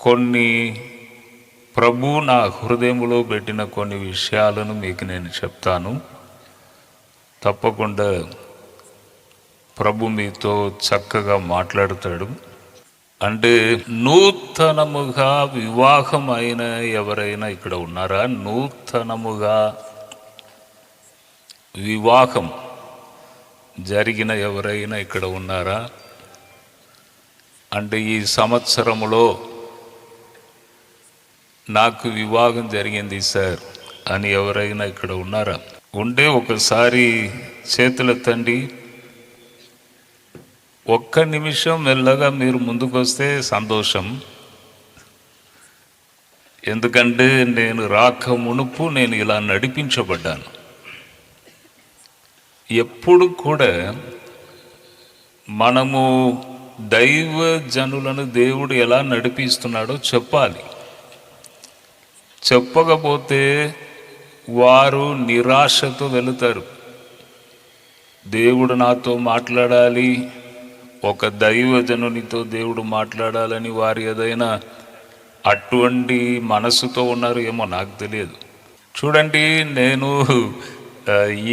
కొన్ని ప్రభు నా హృదయంలో పెట్టిన కొన్ని విషయాలను మీకు నేను చెప్తాను. తప్పకుండా ప్రభు మీతో చక్కగా మాట్లాడుతాడు. అంటే నూతనముగా వివాహం అయిన ఎవరైనా ఇక్కడ ఉన్నారా? నూతనముగా వివాహం జరిగిన ఎవరైనా ఇక్కడ ఉన్నారా? అంటే ఈ సంవత్సరంలో నాకు వివాహం జరిగింది సార్ అని ఎవరైనా ఇక్కడ ఉన్నారా? ఉంటే ఒకసారి చేతులెత్తండి. ఒక్క నిమిషం మెల్లగా మీరు ముందుకు వస్తే సంతోషం. ఎందుకంటే నేను రాక మునుపు నేను ఇలా నడిపించబడ్డాను. ఎప్పుడు కూడా మనము దైవ జనులను దేవుడు ఎలా నడిపిస్తున్నాడో చెప్పాలి. చెప్పకపోతే వారు నిరాశతో వెళుతారు. దేవుడు నాతో మాట్లాడాలి, ఒక దైవజనునితో దేవుడు మాట్లాడాలని వారు ఏదైనా అటువంటి మనసుతో ఉన్నారు ఏమో నాకు తెలియదు. చూడండి, నేను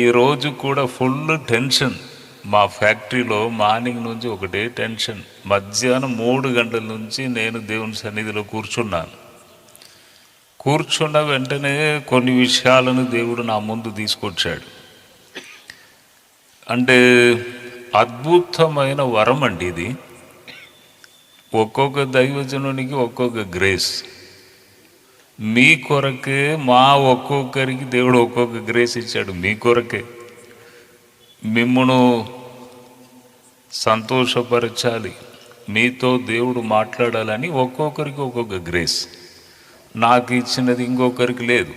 ఈరోజు కూడా ఫుల్ టెన్షన్. మా ఫ్యాక్టరీలో మార్నింగ్ నుంచి ఒకటే టెన్షన్. మధ్యాహ్నం 3 గంటల నుంచి నేను దేవుని సన్నిధిలో కూర్చున్న వెంటనే కొన్ని విషయాలను దేవుడు నా ముందు తీసుకొచ్చాడు. అంటే అద్భుతమైన వరం అండి ఇది. ఒక్కొక్క దైవజనునికి ఒక్కొక్క గ్రేస్. మీ కొరకే ఒక్కొక్కరికి దేవుడు ఒక్కొక్క గ్రేస్ ఇచ్చాడు. మీ కొరకే మిమ్మును సంతోషపరచాలి, మీతో దేవుడు మాట్లాడాలని ఒక్కొక్కరికి ఒక్కొక్క గ్రేస్. నాకు ఇచ్చినది ఇంకొకరికి లేదు,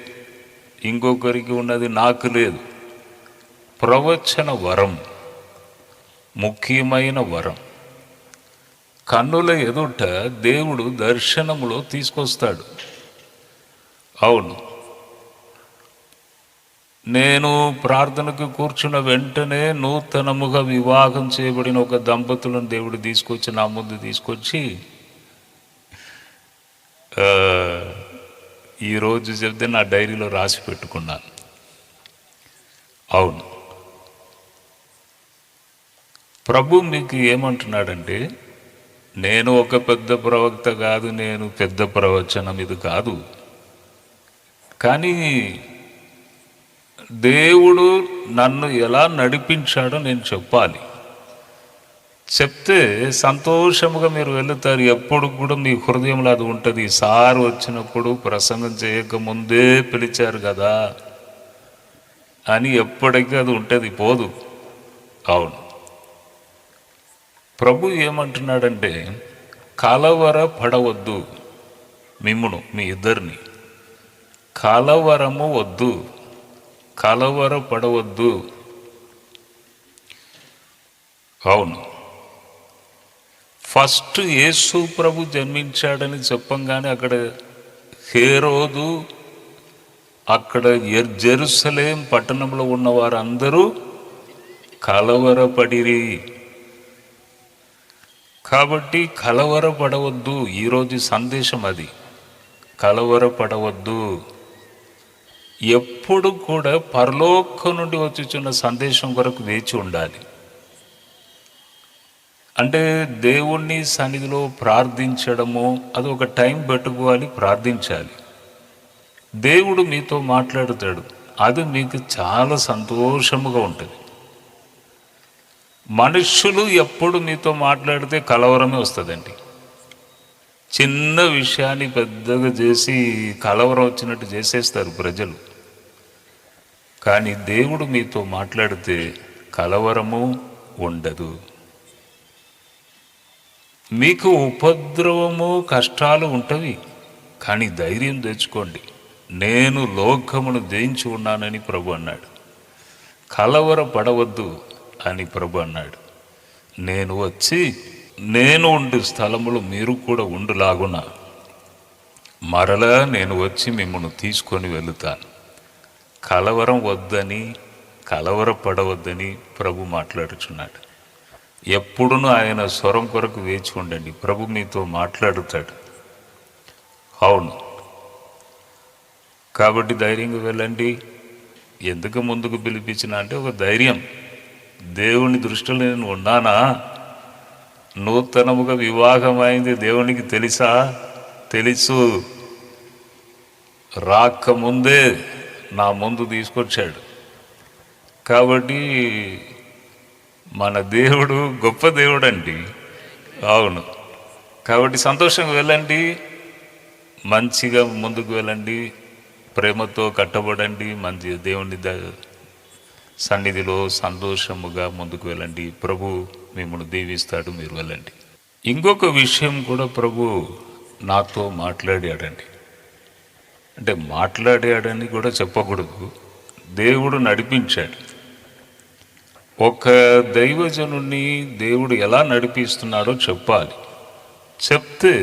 ఇంకొకరికి ఉన్నది నాకు లేదు. ప్రవచన వరం ముఖ్యమైన వరం. కన్నుల ఎదుట దేవుడు దర్శనములో తీసుకొస్తాడు. అవును, నేను ప్రార్థనకు కూర్చున్న వెంటనే నూతనముగా వివాహం చేయబడిన ఒక దంపతులను దేవుడు తీసుకొచ్చి నా ముందు తీసుకొచ్చి ఈరోజు చెప్తే నా డైరీలో రాసి పెట్టుకున్నాను. అవును, ప్రభు మీకు ఏమంటున్నాడంటే, నేను ఒక పెద్ద ప్రవక్త కాదు, నేను పెద్ద ప్రవచనం ఇది కాదు, కానీ దేవుడు నన్ను ఎలా నడిపించాడో నేను చెప్పాలి. చెప్తే సంతోషముగా మీరు వెళుతారు. ఎప్పుడు కూడా మీ హృదయంలో అది ఉంటుంది. సార్ వచ్చినప్పుడు ప్రసంగం చేయకముందే పిలిచారు కదా అని ఎప్పటికీ అది ఉంటుంది, పోదు. అవును, ప్రభు ఏమంటున్నాడంటే, కలవర పడవద్దు. మిమ్మును మీ ఇద్దరిని కలవరము వద్దు, కలవర పడవద్దు. అవును, ఫస్ట్ యేసు ప్రభు జన్మించాడని చెప్పంగానే అక్కడ హేరోదు, అక్కడ జెరూసలేం పట్టణంలో ఉన్న వారందరూ కలవరపడిరి. కాబట్టి కలవరపడవద్దు. ఈరోజు సందేశం అది, కలవరపడవద్దు. ఎప్పుడు కూడా పరలోకం నుండి వచ్చుచున్న సందేశం కొరకు వేచి ఉండాలి. అంటే దేవుణ్ణి సన్నిధిలో ప్రార్థించడము, అది ఒక టైం పెట్టుకోవాలి, ప్రార్థించాలి. దేవుడు మీతో మాట్లాడుతాడు, అది మీకు చాలా సంతోషముగా ఉంటుంది. మనుషులు ఎప్పుడు మీతో మాట్లాడితే కలవరమే వస్తుందండి. చిన్న విషయాన్ని పెద్దగా చేసి కలవరం వచ్చినట్టు చేసేస్తారు ప్రజలు. కానీ దేవుడు మీతో మాట్లాడితే కలవరము ఉండదు. మీకు ఉపద్రవము, కష్టాలు ఉంటవి, కానీ ధైర్యం తెచ్చుకోండి. నేను లోకమును జయించి ఉన్నానని ప్రభు అన్నాడు. కలవరపడవద్దు అని ప్రభు అన్నాడు. నేను వచ్చి నేను ఉండు స్థలములో మీరు కూడా ఉండులాగున మరలా నేను వచ్చి మిమ్మల్ని తీసుకొని వెళుతాను. కలవరం వద్దని, కలవరపడవద్దని ప్రభు మాట్లాడుచున్నాడు. ఎప్పుడునూ ఆయన స్వరం కొరకు వేచి ఉండండి. ప్రభు మీతో మాట్లాడుతాడు. అవును. కాబట్టి ధైర్యంగా వెళ్ళండి. ఎందుకు ముందుకు పిలిపించిన అంటే ఒక ధైర్యం. దేవుని దృష్టిలో నేను ఉన్నానా? నూతనముగా వివాహం అయింది దేవునికి తెలుసా? తెలుసు. రాకముందే నా ముందు తీసుకొచ్చాడు. కాబట్టి మన దేవుడు గొప్ప దేవుడు అండి. అవును. కాబట్టి సంతోషంగా వెళ్ళండి, మంచిగా ముందుకు వెళ్ళండి, ప్రేమతో కట్టబడండి, మంచి దేవుని సన్నిధిలో సంతోషముగా ముందుకు వెళ్ళండి. ప్రభు మిమ్మల్ని దీవిస్తాడు, మీరు వెళ్ళండి. ఇంకొక విషయం కూడా ప్రభు నాతో మాట్లాడాడండి. అంటే మాట్లాడాడని కూడా చెప్పకూడదు, దేవుడు నడిపించాడు. ఒక దైవజనుని దేవుడు ఎలా నడిపిస్తున్నాడో చెప్పాలి. చెప్తే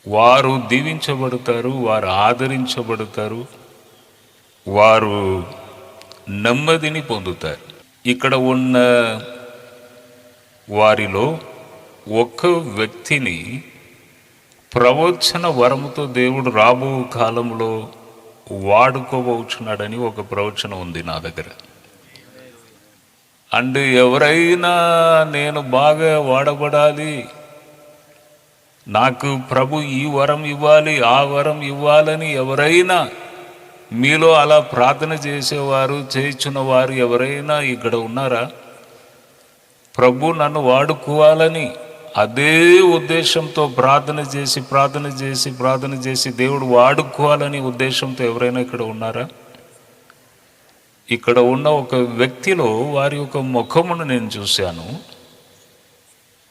వారు దీవించబడతారు, వారు ఆదరించబడతారు, వారు నెమ్మదిని పొందుతారు. ఇక్కడ ఉన్న వారిలో ఒక్క వ్యక్తిని ప్రవచన వరముతో దేవుడు రాబో కాలంలో వాడుకోబోచున్నాడని ఒక ప్రవచనం ఉంది నా దగ్గర. అండ్ ఎవరైనా నేను బాగా వాడబడాలి, నాకు ప్రభు ఈ వరం ఇవ్వాలి, ఆ వరం ఇవ్వాలని ఎవరైనా మీలో అలా ప్రార్థన చేసేవారు, చేయించున్న వారు ఎవరైనా ఇక్కడ ఉన్నారా? ప్రభు నన్ను వాడుకోవాలని అదే ఉద్దేశంతో ప్రార్థన చేసి దేవుడు వాడుకోవాలని ఉద్దేశంతో ఎవరైనా ఇక్కడ ఉన్నారా? ఇక్కడ ఉన్న ఒక వ్యక్తిలో వారి యొక్క ముఖమును నేను చూశాను.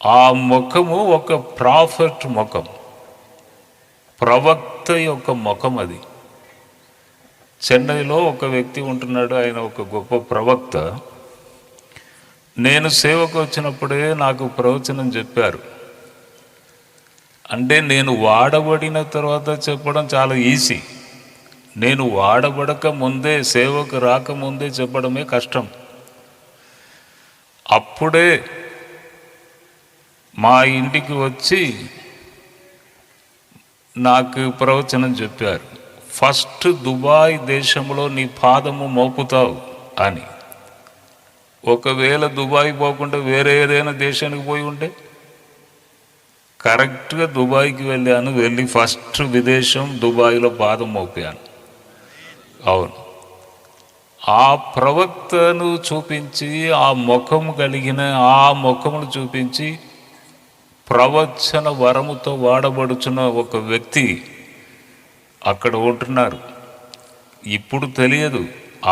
ఆ ముఖము ఒక ప్రాఫెట్ ముఖం, ప్రవక్త యొక్క ముఖం. అది చెన్నైలో ఒక వ్యక్తి ఉంటున్నాడు, ఆయన ఒక గొప్ప ప్రవక్త. నేను సేవకు వచ్చినప్పుడే నాకు ప్రవచనం చెప్పారు. అంటే నేను వాడబడిన తర్వాత చెప్పడం చాలా ఈజీ, నేను వాడబడక ముందే, సేవకు రాకముందే చెప్పడమే కష్టం. అప్పుడే మా ఇంటికి వచ్చి నాకు ప్రవచనం చెప్పారు. ఫస్ట్ దుబాయ్ దేశంలో నీ పాదము మోపుతావు అని. ఒకవేళ దుబాయ్ పోకుండా వేరే ఏదైనా దేశానికి పోయి ఉంటే, కరెక్ట్గా దుబాయ్కి వెళ్ళాను. వెళ్ళి ఫస్ట్ విదేశం దుబాయ్లో పాదం మోపాను. అవును. ఆ ప్రవక్తను చూపించి, ఆ ముఖము కలిగిన ఆ ముఖమును చూపించి ప్రవచన వరముతో వాడబడుచున్న ఒక వ్యక్తి అక్కడ ఉంటున్నారు. ఇప్పుడు తెలియదు,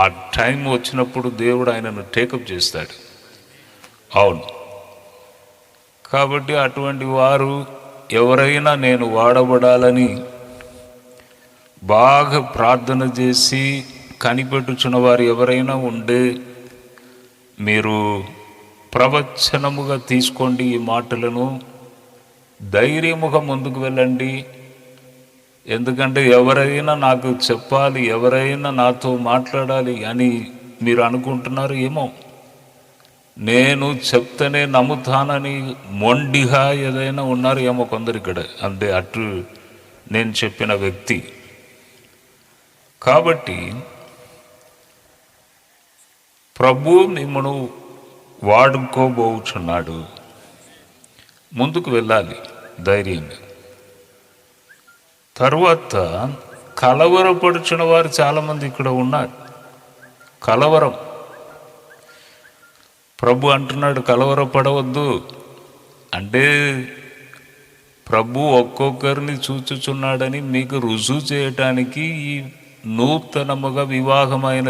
ఆ టైం వచ్చినప్పుడు దేవుడు ఆయనను టేకప్ చేస్తాడు. అవును. కాబట్టి అటువంటి వారు ఎవరైనా నేను వాడబడాలని బాగా ప్రార్థన చేసి కనిపెట్టుచున్న వారు ఎవరైనా ఉండే, మీరు ప్రవచనముగా తీసుకోండి ఈ మాటలను, ధైర్యముగా ముందుకు వెళ్ళండి. ఎందుకంటే ఎవరైనా నాకు చెప్పాలి, ఎవరైనా నాతో మాట్లాడాలి అని మీరు అనుకుంటున్నారు ఏమో. నేను చెప్తేనే నమ్ముతానని మొండిగా ఏదైనా ఉన్నారు ఏమో కొందరు ఇక్కడ. అంటే అటు నేను చెప్పిన వ్యక్తి. కాబట్టి ప్రభు మిమ్మను వాడుకోబోచున్నాడు. ముందుకు వెళ్ళాలి ధైర్యంగా. తరువాత కలవరపడుచున్న వారు చాలామంది ఇక్కడ ఉన్నారు. కలవరం. ప్రభు అంటున్నాడు కలవరపడవద్దు అంటే, ప్రభు ఒక్కొక్కరిని చూచుచున్నాడని మీకు రుజువు చేయటానికి ఈ నూతనముగా వివాహమైన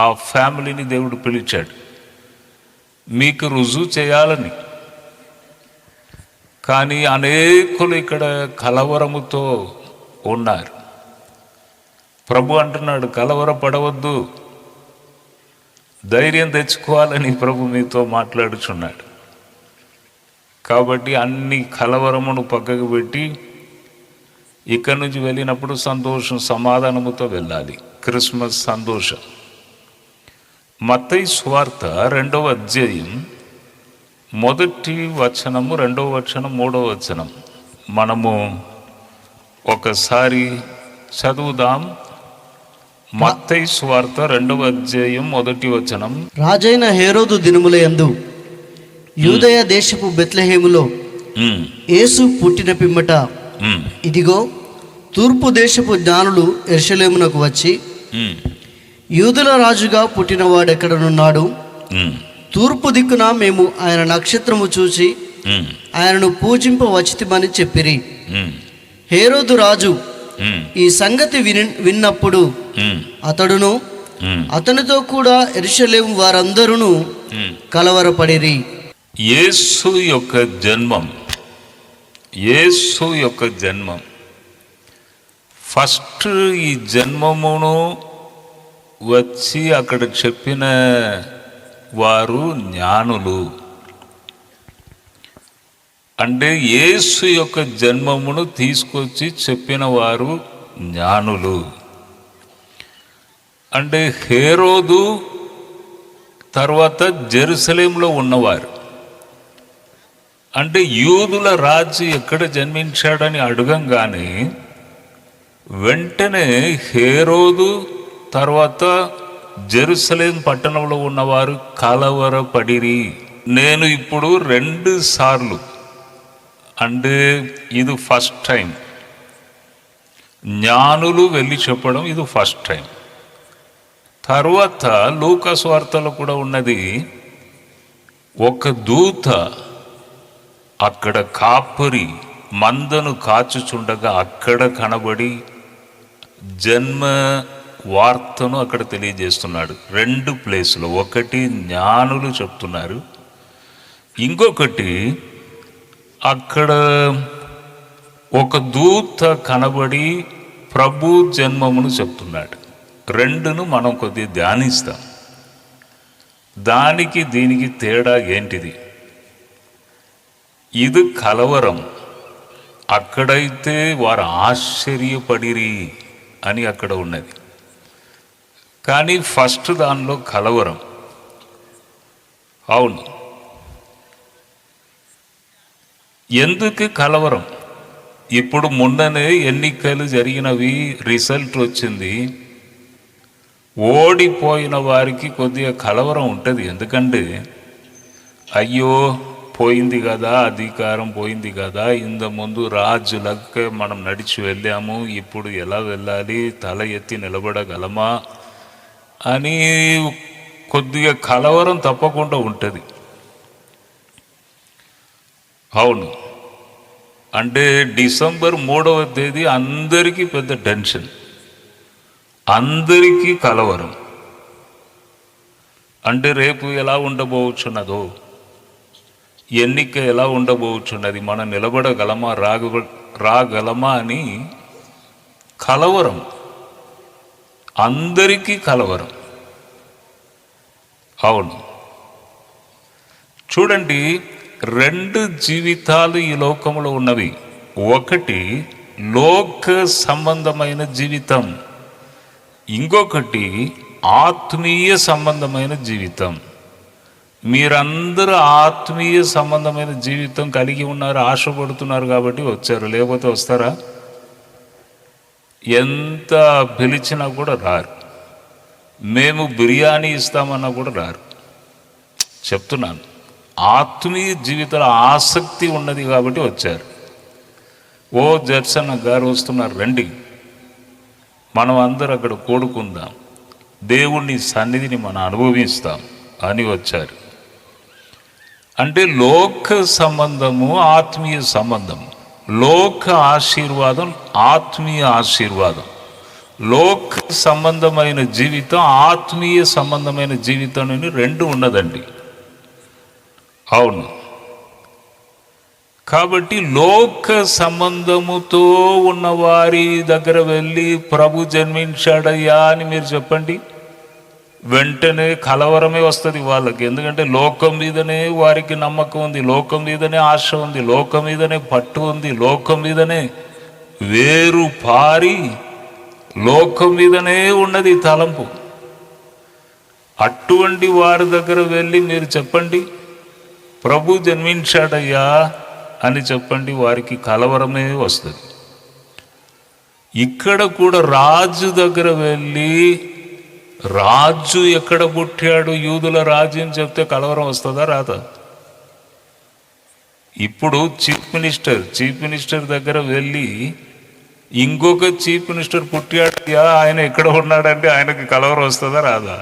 ఆ ఫ్యామిలీని దేవుడు పిలిచాడు, మీకు రుజువు చేయాలని. కానీ అనేకులు ఇక్కడ కలవరముతో ఉన్నారు. ప్రభు అంటున్నాడు కలవరపడవద్దు, ధైర్యం తెచ్చుకోవాలని ప్రభు మీతో మాట్లాడుచున్నాడు. కాబట్టి అన్ని కలవరమును పక్కకు పెట్టి ఇక్కడి నుంచి వెళ్ళినప్పుడు సంతోషం, సమాధానముతో వెళ్ళాలి. క్రిస్మస్ సంతోషం. మత్తయి సువార్త 2వ అధ్యాయం 1వ వచనము, 2వ వచనం, 3వ వచనం. మనము ఒకసారి చదువుదాం. మత్తయి సువార్త 2వ అధ్యాయం 1వ వచనం. రాజైన హేరోదు దినముల యందు యూదయ దేశపు బెత్లెహేములో యేసు పుట్టిన పిమ్మట ఇదిగో తూర్పు దేశపు జ్ఞానులు యెరూషలేమునకు వచ్చి, యూదుల రాజుగా పుట్టిన వాడెక్కడనున్నాడు? తూర్పు దిక్కున మేము ఆయన నక్షత్రము చూచి ఆయనను పూజింప వచ్చితిమని చెప్పిరి. హేరోదు రాజు ఈ సంగతి విన్నప్పుడు అతడును అతనితో కూడా యెరూషలేము వారందరూ కలవరపడిరి. యేసు యొక్క జన్మం ఫస్ట్ ఈ జన్మమును వచ్చి అక్కడ చెప్పిన వారు జ్ఞానులు. అంటే యేసు యొక్క జన్మమును తీసుకొచ్చి చెప్పిన వారు జ్ఞానులు. అంటే హేరోదు తర్వాత జెరూసలేంలో ఉన్నవారు. అంటే యూదుల రాజు ఎక్కడ జన్మించాడని అడగంగానే వెంటనే హేరోదు తర్వాత జెరూసలేం పట్టణంలో ఉన్నవారు కలవరపడిరి. నేను ఇప్పుడు 2 సార్లు, అంటే ఇది ఫస్ట్ టైం, జ్ఞానులు వెళ్ళి చెప్పడం ఇది ఫస్ట్ టైం. తర్వాత లూకా సువార్తలో కూడా ఉన్నది, ఒక దూత అక్కడ కాపరి మందను కాచుచుండగా అక్కడ కనబడి జన్మ వార్తను అక్కడ తెలియజేస్తున్నాడు. 2 ప్లేస్లో, ఒకటి జ్ఞానులు చెప్తున్నారు, ఇంకొకటి అక్కడ ఒక దూత కనబడి ప్రభు జన్మమును చెప్తున్నాడు. 2ను మనం కొద్దిగా ధ్యానిస్తాం. దానికి దీనికి తేడా ఏంటిది? ఇది కలవరం. అక్కడైతే వారు ఆశ్చర్యపడిరి అని అక్కడ ఉన్నది, కానీ ఫస్ట్ దానిలో కలవరం. అవును, ఎందుకు కలవరం? ఇప్పుడు మొన్ననే ఎన్నికలు జరిగినవి, రిజల్ట్ వచ్చింది. ఓడిపోయిన వారికి కొద్దిగా కలవరం ఉంటుంది. ఎందుకంటే అయ్యో పోయింది కదా, అధికారం పోయింది కదా, ఇంత ముందు రాజులకే మనం నడిచి వెళ్ళాము, ఇప్పుడు ఎలా వెళ్ళాలి, తల ఎత్తి నిలబడగలమా అని కొద్దిగా కలవరం తప్పకుండా ఉంటుంది. అవును, అంటే డిసెంబర్ 3వ తేదీ అందరికీ పెద్ద టెన్షన్, అందరికీ కలవరం. అంటే రేపు ఎలా ఉండబోచున్నదో, ఎన్నిక ఎలా ఉండబోచున్నది, మనం నిలబడగలమా, రాగలమా అని కలవరం, అందరికీ కలవరం. అవును, చూడండి, 2 జీవితాలు ఈ లోకంలో ఉన్నవి. ఒకటి లోక సంబంధమైన జీవితం, ఇంకొకటి ఆత్మీయ సంబంధమైన జీవితం. మీరందరూ ఆత్మీయ సంబంధమైన జీవితం కలిగి ఉన్నారు, ఆశపడుతున్నారు కాబట్టి వచ్చారు, లేకపోతే వస్తారా? ఎంత పిలిచినా కూడా రారు. మేము బిర్యానీ ఇస్తామన్నా కూడా రారు. చెప్తున్నాను, ఆత్మీయ జీవితంలో ఆసక్తి ఉన్నది కాబట్టి వచ్చారు. ఓ జడ్సన్ గారు వస్తున్నారు, రండి, మనం అందరూ అక్కడ కూడుకుందాం, దేవుని సన్నిధిని మనం అనుభవిస్తాం అని వచ్చారు. అంటే లోక సంబంధము, ఆత్మీయ సంబంధం, లోక ఆశీర్వాదం, ఆత్మీయ ఆశీర్వాదం, లోక సంబంధమైన జీవితం, ఆత్మీయ సంబంధమైన జీవితం అని 2 ఉన్నదండి. అవును, కాబట్టి లోక సంబంధముతో ఉన్న వారి దగ్గర వెళ్ళి ప్రభు జన్మించాడయ్యా అని మీరు చెప్పండి, వెంటనే కలవరమే వస్తుంది వాళ్ళకి. ఎందుకంటే లోకం మీదనే వారికి నమ్మకం ఉంది, లోకం మీదనే ఆశ ఉంది, లోకం మీదనే పట్టు ఉంది, లోకం మీదనే వేరు పారి లోకం మీదనే ఉన్నది తలంపు. అటువంటి వారి దగ్గర వెళ్ళి మీరు చెప్పండి, ప్రభు జన్మించాడయ్యా అని చెప్పండి, వారికి కలవరమే వస్తుంది. ఇక్కడ కూడా రాజు దగ్గర వెళ్ళి రాజు ఎక్కడ పుట్టాడు, యూదుల రాజు అని చెప్తే కలవరం వస్తుందా రాదా? ఇప్పుడు చీఫ్ మినిస్టర్ దగ్గర వెళ్ళి ఇంకొక చీఫ్ మినిస్టర్ పుట్టాడు, ఆయన ఎక్కడ ఉన్నాడంటే ఆయనకి కలవరం వస్తుందా రాదా?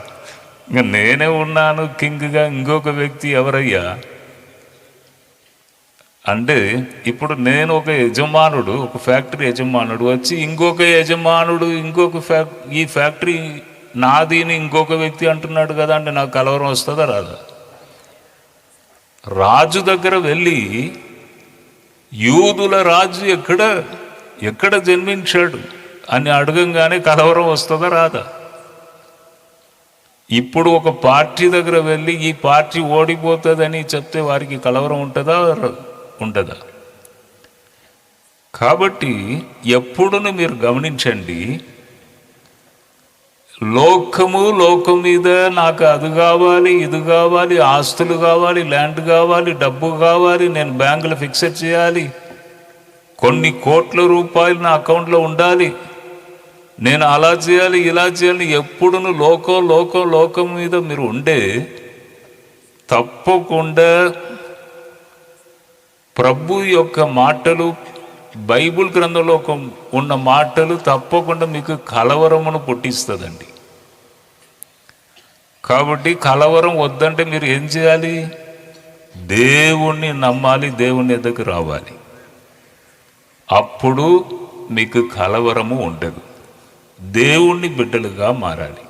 ఇంకా నేనే ఉన్నాను కింగ్గా, ఇంకొక వ్యక్తి ఎవరయ్యా అంటే, ఇప్పుడు నేను ఒక యజమానుడు, ఒక ఫ్యాక్టరీ యజమానుడు వచ్చి ఇంకొక యజమానుడు ఈ ఫ్యాక్టరీ నాదీని ఇంకొక వ్యక్తి అంటున్నాడు కదా అంటే నాకు కలవరం వస్తుందా రాదా? రాజు దగ్గర వెళ్ళి యూదుల రాజు ఎక్కడ జన్మించాడు అని అడగంగానే కలవరం వస్తుందా రాదా? ఇప్పుడు ఒక పార్టీ దగ్గర వెళ్ళి ఈ పార్టీ ఓడిపోతుందని చెప్తే వారికి కలవరం ఉంటుందా? కాబట్టి ఎప్పుడును మీరు గమనించండి, లోకం మీద నాకు అది కావాలి, ఇది కావాలి, ఆస్తులు కావాలి, ల్యాండ్ కావాలి, డబ్బు కావాలి, నేను బ్యాంకులో ఫిక్సెడ్ చేయాలి, కొన్ని కోట్ల రూపాయలు నా అకౌంట్లో ఉండాలి, నేను అలా చేయాలి, ఇలా చేయాలి, ఎప్పుడును లోకం మీద మీరు ఉండే తప్పకుండా ప్రభు యొక్క మాటలు, బైబిల్ గ్రంథంలో ఉన్న మాటలు తప్పకుండా మీకు కలవరమును పుట్టిస్తుందండి. కాబట్టి కలవరం వద్దంటే మీరు ఏం చేయాలి? దేవుణ్ణి నమ్మాలి, దేవుని ఎద్దకు రావాలి. అప్పుడు మీకు కలవరము ఉండదు, దేవుణ్ణి బిడ్డలుగా మారాలి.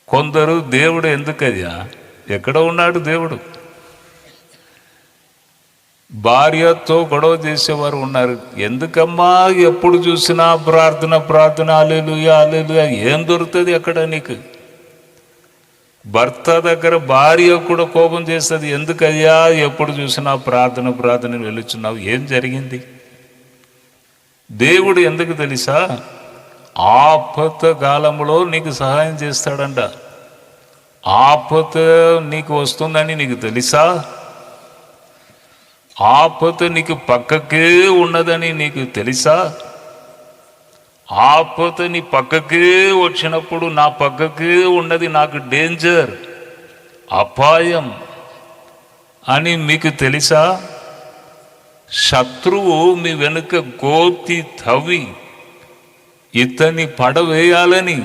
కొందరు దేవుడు ఎందుకయ్యా, ఎక్కడ ఉన్నాడు దేవుడు? భార్యతో గొడవ చేసేవారు ఉన్నారు. ఎందుకమ్మా ఎప్పుడు చూసినా ప్రార్థన హల్లెలూయా ఏం దొరుకుతుంది అక్కడ నీకు? భర్త దగ్గర భార్య కూడా కోపం చేస్తుంది, ఎందుకయ్యా ఎప్పుడు చూసినా ప్రార్థన వెళుచున్నావు, ఏం జరిగింది? దేవుడు ఎందుకు తెలుసా? ఆపద కాలంలో నీకు సహాయం చేస్తాడంట. ఆపద నీకు వస్తుందని నీకు తెలుసా? ఆపద నీకు పక్కకే ఉన్నదని నీకు తెలుసా? ఆపద నీ పక్కకే వచ్చినప్పుడు నా పక్కకే ఉన్నది నాకు డేంజర్, అపాయం అని మీకు తెలుసా? శత్రువు మీ వెనుక గోతి తవ్వి ఇతన్ని పడవేయాలని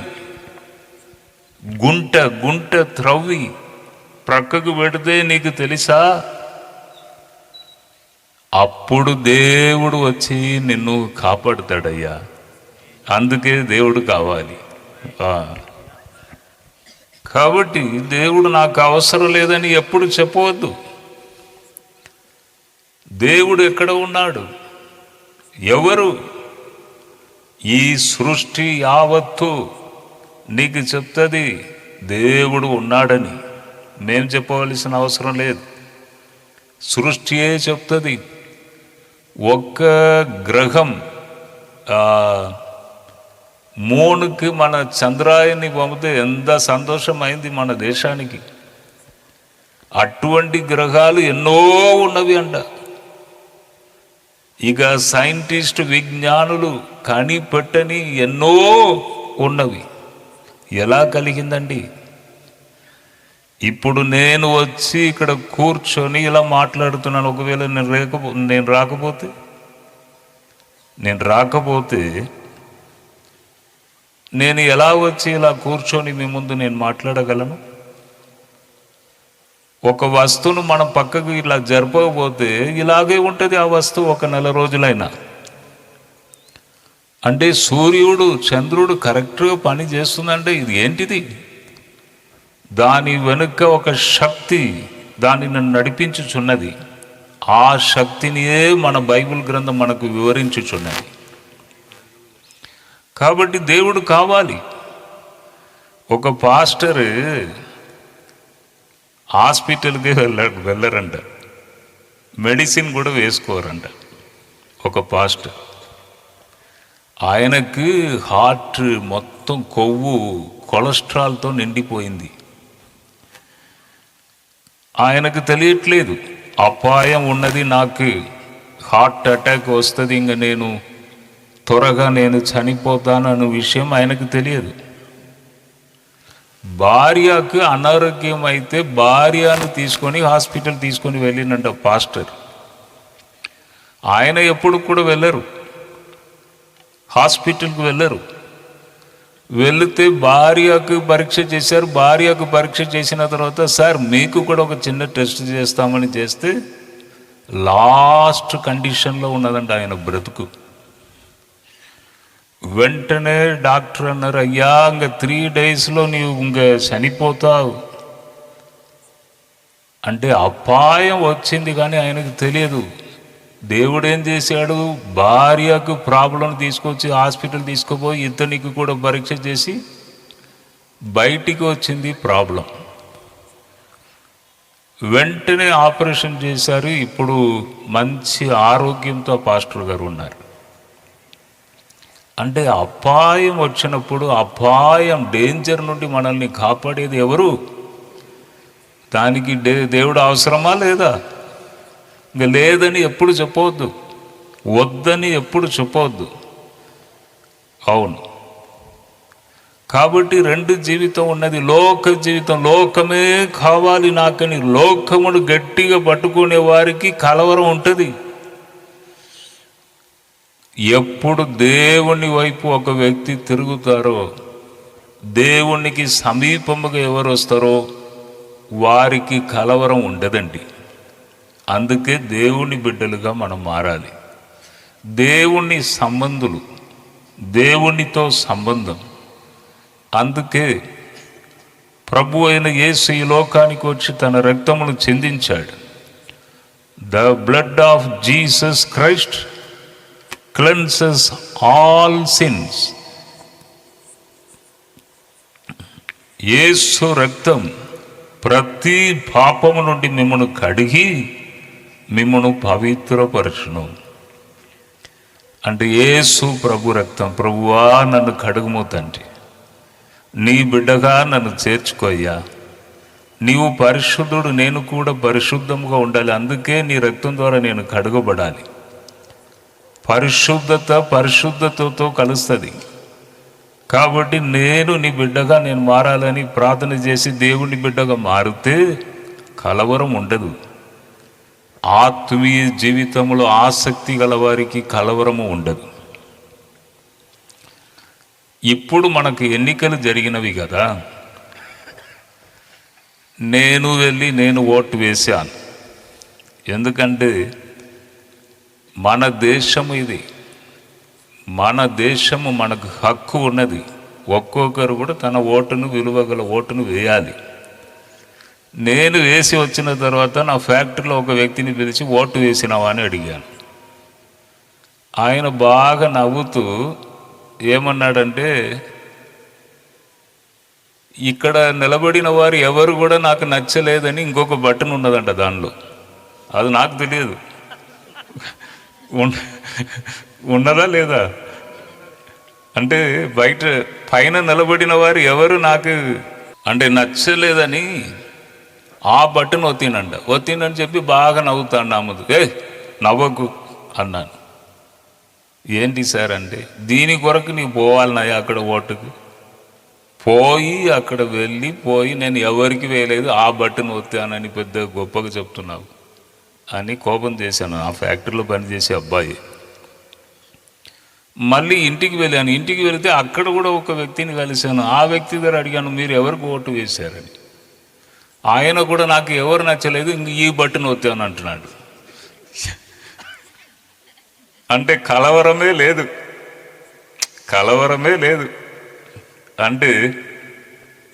గుంట త్రవ్వి ప్రక్కకు పెడితే నీకు తెలుసా? అప్పుడు దేవుడు వచ్చి నిన్ను కాపాడుతాడయ్యా. అందుకే దేవుడు కావాలి. కాబట్టి దేవుడు నాకు అవసరం లేదని ఎప్పుడు చెప్పవద్దు. దేవుడు ఎక్కడ ఉన్నాడు? ఎవరు? ఈ సృష్టి యావత్తు నీకు చెప్తుంది దేవుడు ఉన్నాడని. మేం చెప్పవలసిన అవసరం లేదు, సృష్టియే చెప్తుంది. ఒక్క గ్రహం మూనుకి మన చంద్రాయన్ని పంపితే ఎంత సంతోషమైంది మన దేశానికి. అటువంటి గ్రహాలు ఎన్నో ఉన్నవి అంట. ఇక సైంటిస్ట్ విజ్ఞానులు కనిపెట్టని ఎన్నో ఉన్నవి. ఎలా కలిగిందండి? ఇప్పుడు నేను వచ్చి ఇక్కడ కూర్చొని ఇలా మాట్లాడుతున్నాను. ఒకవేళ నేను రాకపోతే నేను ఎలా వచ్చి ఇలా కూర్చొని మీ ముందు నేను మాట్లాడగలను? ఒక వస్తువును మనం పక్కకు ఇలా జరపకపోతే ఇలాగే ఉంటుంది ఆ వస్తువు ఒక నెల రోజులైనా. అంటే సూర్యుడు చంద్రుడు కరెక్ట్గా పని చేస్తుందంటే ఇది ఏంటిది? దాని వెనుక ఒక శక్తి దానిని నడిపించుచున్నది. ఆ శక్తినియే మన బైబిల్ గ్రంథం మనకు వివరించుచున్నది. కాబట్టి దేవుడు కావాలి. ఒక పాస్టర్ హాస్పిటల్కి వెళ్ళరంట, మెడిసిన్ కూడా వేసుకోరంట. ఒక పాస్టర్, ఆయనకు హార్ట్ మొత్తం కొవ్వు కొలెస్ట్రాల్తో నిండిపోయింది. ఆయనకు తెలియట్లేదు. అపాయం ఉన్నది, నాకు హార్ట్ అటాక్ వస్తుంది, ఇంక నేను త్వరగా చనిపోతాను అన్న విషయం ఆయనకు తెలియదు. భార్యకు అనారోగ్యం అయితే భార్యను తీసుకొని హాస్పిటల్ తీసుకొని వెళ్ళినంట పాస్టర్. ఆయన ఎప్పుడు కూడా వెళ్ళరు, హాస్పిటల్కి వెళ్ళరు. వెళితే భార్యకు పరీక్ష చేశారు. భార్యకు పరీక్ష చేసిన తర్వాత, సార్ మీకు కూడా ఒక చిన్న టెస్ట్ చేస్తామని చేస్తే లాస్ట్ కండిషన్లో ఉన్నదంట ఆయన బ్రతుకు. వెంటనే డాక్టర్ అన్నారు, అయ్యా ఇంక 3 daysలో నీవు ఇంక చనిపోతావు అంటే అపాయం వచ్చింది. కానీ ఆయనకు తెలియదు. దేవుడు ఏం చేశాడు, భార్యకు ప్రాబ్లం తీసుకొచ్చి హాస్పిటల్ తీసుకుపోయి ఇతనికి కూడా పరీక్ష చేసి బయటికి వచ్చింది ప్రాబ్లం. వెంటనే ఆపరేషన్ చేశారు. ఇప్పుడు మంచి ఆరోగ్యంతో పాస్టర్ గారు ఉన్నారు. అంటే అపాయం వచ్చినప్పుడు, అపాయం డేంజర్ నుండి మనల్ని కాపాడేది ఎవరు? దానికి దేవుడు అవసరమా లేదా? ఇంక లేదని ఎప్పుడు చెప్పవద్దు, వద్దని ఎప్పుడు చెప్పవద్దు. అవును. కాబట్టి 2 జీవితం ఉన్నది. లోక జీవితం, లోకమే కావాలి నాకని లోకమును గట్టిగా పట్టుకునే వారికి కలవరం ఉంటుంది. ఎప్పుడు దేవుని వైపు ఒక వ్యక్తి తిరుగుతారో, దేవునికి సమీపముగా ఎవరు వస్తారో వారికి కలవరం ఉండదండి. అందుకే దేవుని బిడ్డలుగా మనం మారాలి. దేవుని సంబంధులు, దేవునితో సంబంధం. అందుకే ప్రభు అయిన యేసు ఈ లోకానికి వచ్చి తన రక్తమును చిందించాడు. The blood of Jesus Christ cleanses all sins. యేసు రక్తం ప్రతి పాపము నుండి మిమ్మను కడిగి మిమ్మను పవిత్రపరచును. అంటే యేసు ప్రభు రక్తం, ప్రభువా నన్ను కడుగుము తండ్రి, నీ బిడ్డగా నన్ను చేర్చుకోయ్యా, నీవు పరిశుద్ధుడు, నేను కూడా పరిశుద్ధంగా ఉండాలి. అందుకే నీ రక్తం ద్వారా నేను కడుగబడాలి. పరిశుద్ధత పరిశుద్ధతతో కలుస్తుంది. కాబట్టి నేను నీ బిడ్డగా నేను మారాలని ప్రార్థన చేసి దేవుని బిడ్డగా మారితే కలవరం ఉండదు. ఆత్మీయ జీవితంలో ఆసక్తి గల వారికి కలవరము ఉండదు. ఇప్పుడు మనకు ఎన్నికలు జరిగినవి కదా, నేను ఓటు వేశాను. ఎందుకంటే మన దేశము ఇది, మన దేశము, మనకు హక్కు ఉన్నది. ఒక్కొక్కరు కూడా తన ఓటును, విలువగల ఓటును వేయాలి. నేను వేసి వచ్చిన తర్వాత నా ఫ్యాక్టరీలో ఒక వ్యక్తిని పిలిచి ఓటు వేసినావా అని అడిగాను. ఆయన బాగా నవ్వుతూ ఏమన్నాడంటే, ఇక్కడ నిలబడిన వారు ఎవరు కూడా నాకు నచ్చలేదని ఇంకొక బటన్ ఉన్నదంట దానిలో. అది నాకు తెలియదు, ఉన్నదా లేదా అంటే బయట పైన నిలబడిన వారు ఎవరు నాకు అంటే నచ్చలేదని ఆ బటన్ ఒత్తిండని చెప్పి బాగా నవ్వుతాడు నా ముందు. నవ్వకు అన్నాను. ఏంటి సార్ అంటే, దీని కొరకు నీకు పోవాలన్నాయా అక్కడ ఓటుకు? పోయి అక్కడ వెళ్ళిపోయి నేను ఎవరికి వేయలేదు, ఆ బటన్ ఒత్తానని పెద్ద గొప్పగా చెప్తున్నావు అని కోపం చేశాను. ఆ ఫ్యాక్టరీలో పనిచేసే అబ్బాయి. మళ్ళీ ఇంటికి వెళ్ళాను. ఇంటికి వెళితే అక్కడ కూడా ఒక వ్యక్తిని కలిశాను. ఆ వ్యక్తి దగ్గర అడిగాను, మీరు ఎవరికి ఓటు వేశారని. ఆయన కూడా నాకు ఎవరు నచ్చలేదు, ఇంక ఈ బటన్ ఒత్తాను అంటున్నాడు. అంటే కలవరమే లేదు, కలవరమే లేదు. అంటే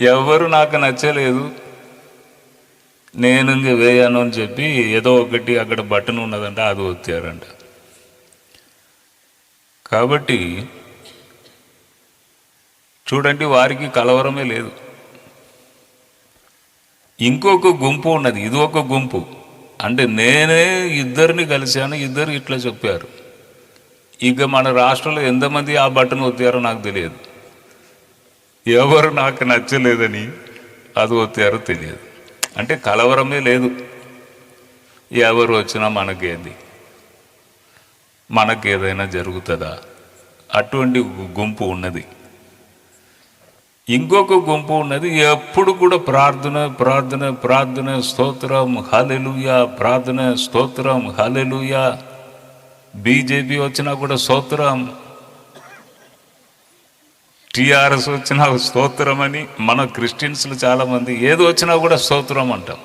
ఎవరు నాకు నచ్చలేదు, నేను ఇంక వేయను అని చెప్పి ఏదో ఒకటి అక్కడ బటన్ ఉన్నదంట, అది ఒత్తారంట. కాబట్టి చూడండి, వారికి కలవరమే లేదు. ఇంకొక గుంపు ఉన్నది, ఇది ఒక గుంపు. అంటే నేనే ఇద్దరిని కలిశాను, ఇద్దరు ఇట్లా చెప్పారు. ఇక మన రాష్ట్రంలో ఎంతమంది ఆ బటన్ ఒత్తారో నాకు తెలియదు. ఎవరు నాకు నచ్చలేదని అది ఒత్తారో తెలియదు. అంటే కలవరమే లేదు. ఎవరు వచ్చినా మనకేంది, మనకేదైనా జరుగుతుందా? అటువంటి గుంపు ఉన్నది. ఇంకొక గుంపు ఉన్నది, ఎప్పుడు కూడా ప్రార్థన ప్రార్థన ప్రార్థన, స్తోత్రం హల్లెలూయా, ప్రార్థన స్తోత్రం హల్లెలూయా. బీజేపీ వచ్చినా కూడా స్తోత్రం, టీఆర్ఎస్ వచ్చినా స్తోత్రం అని. మన క్రిస్టియన్స్లు చాలామంది ఏది వచ్చినా కూడా స్తోత్రం అంటాం.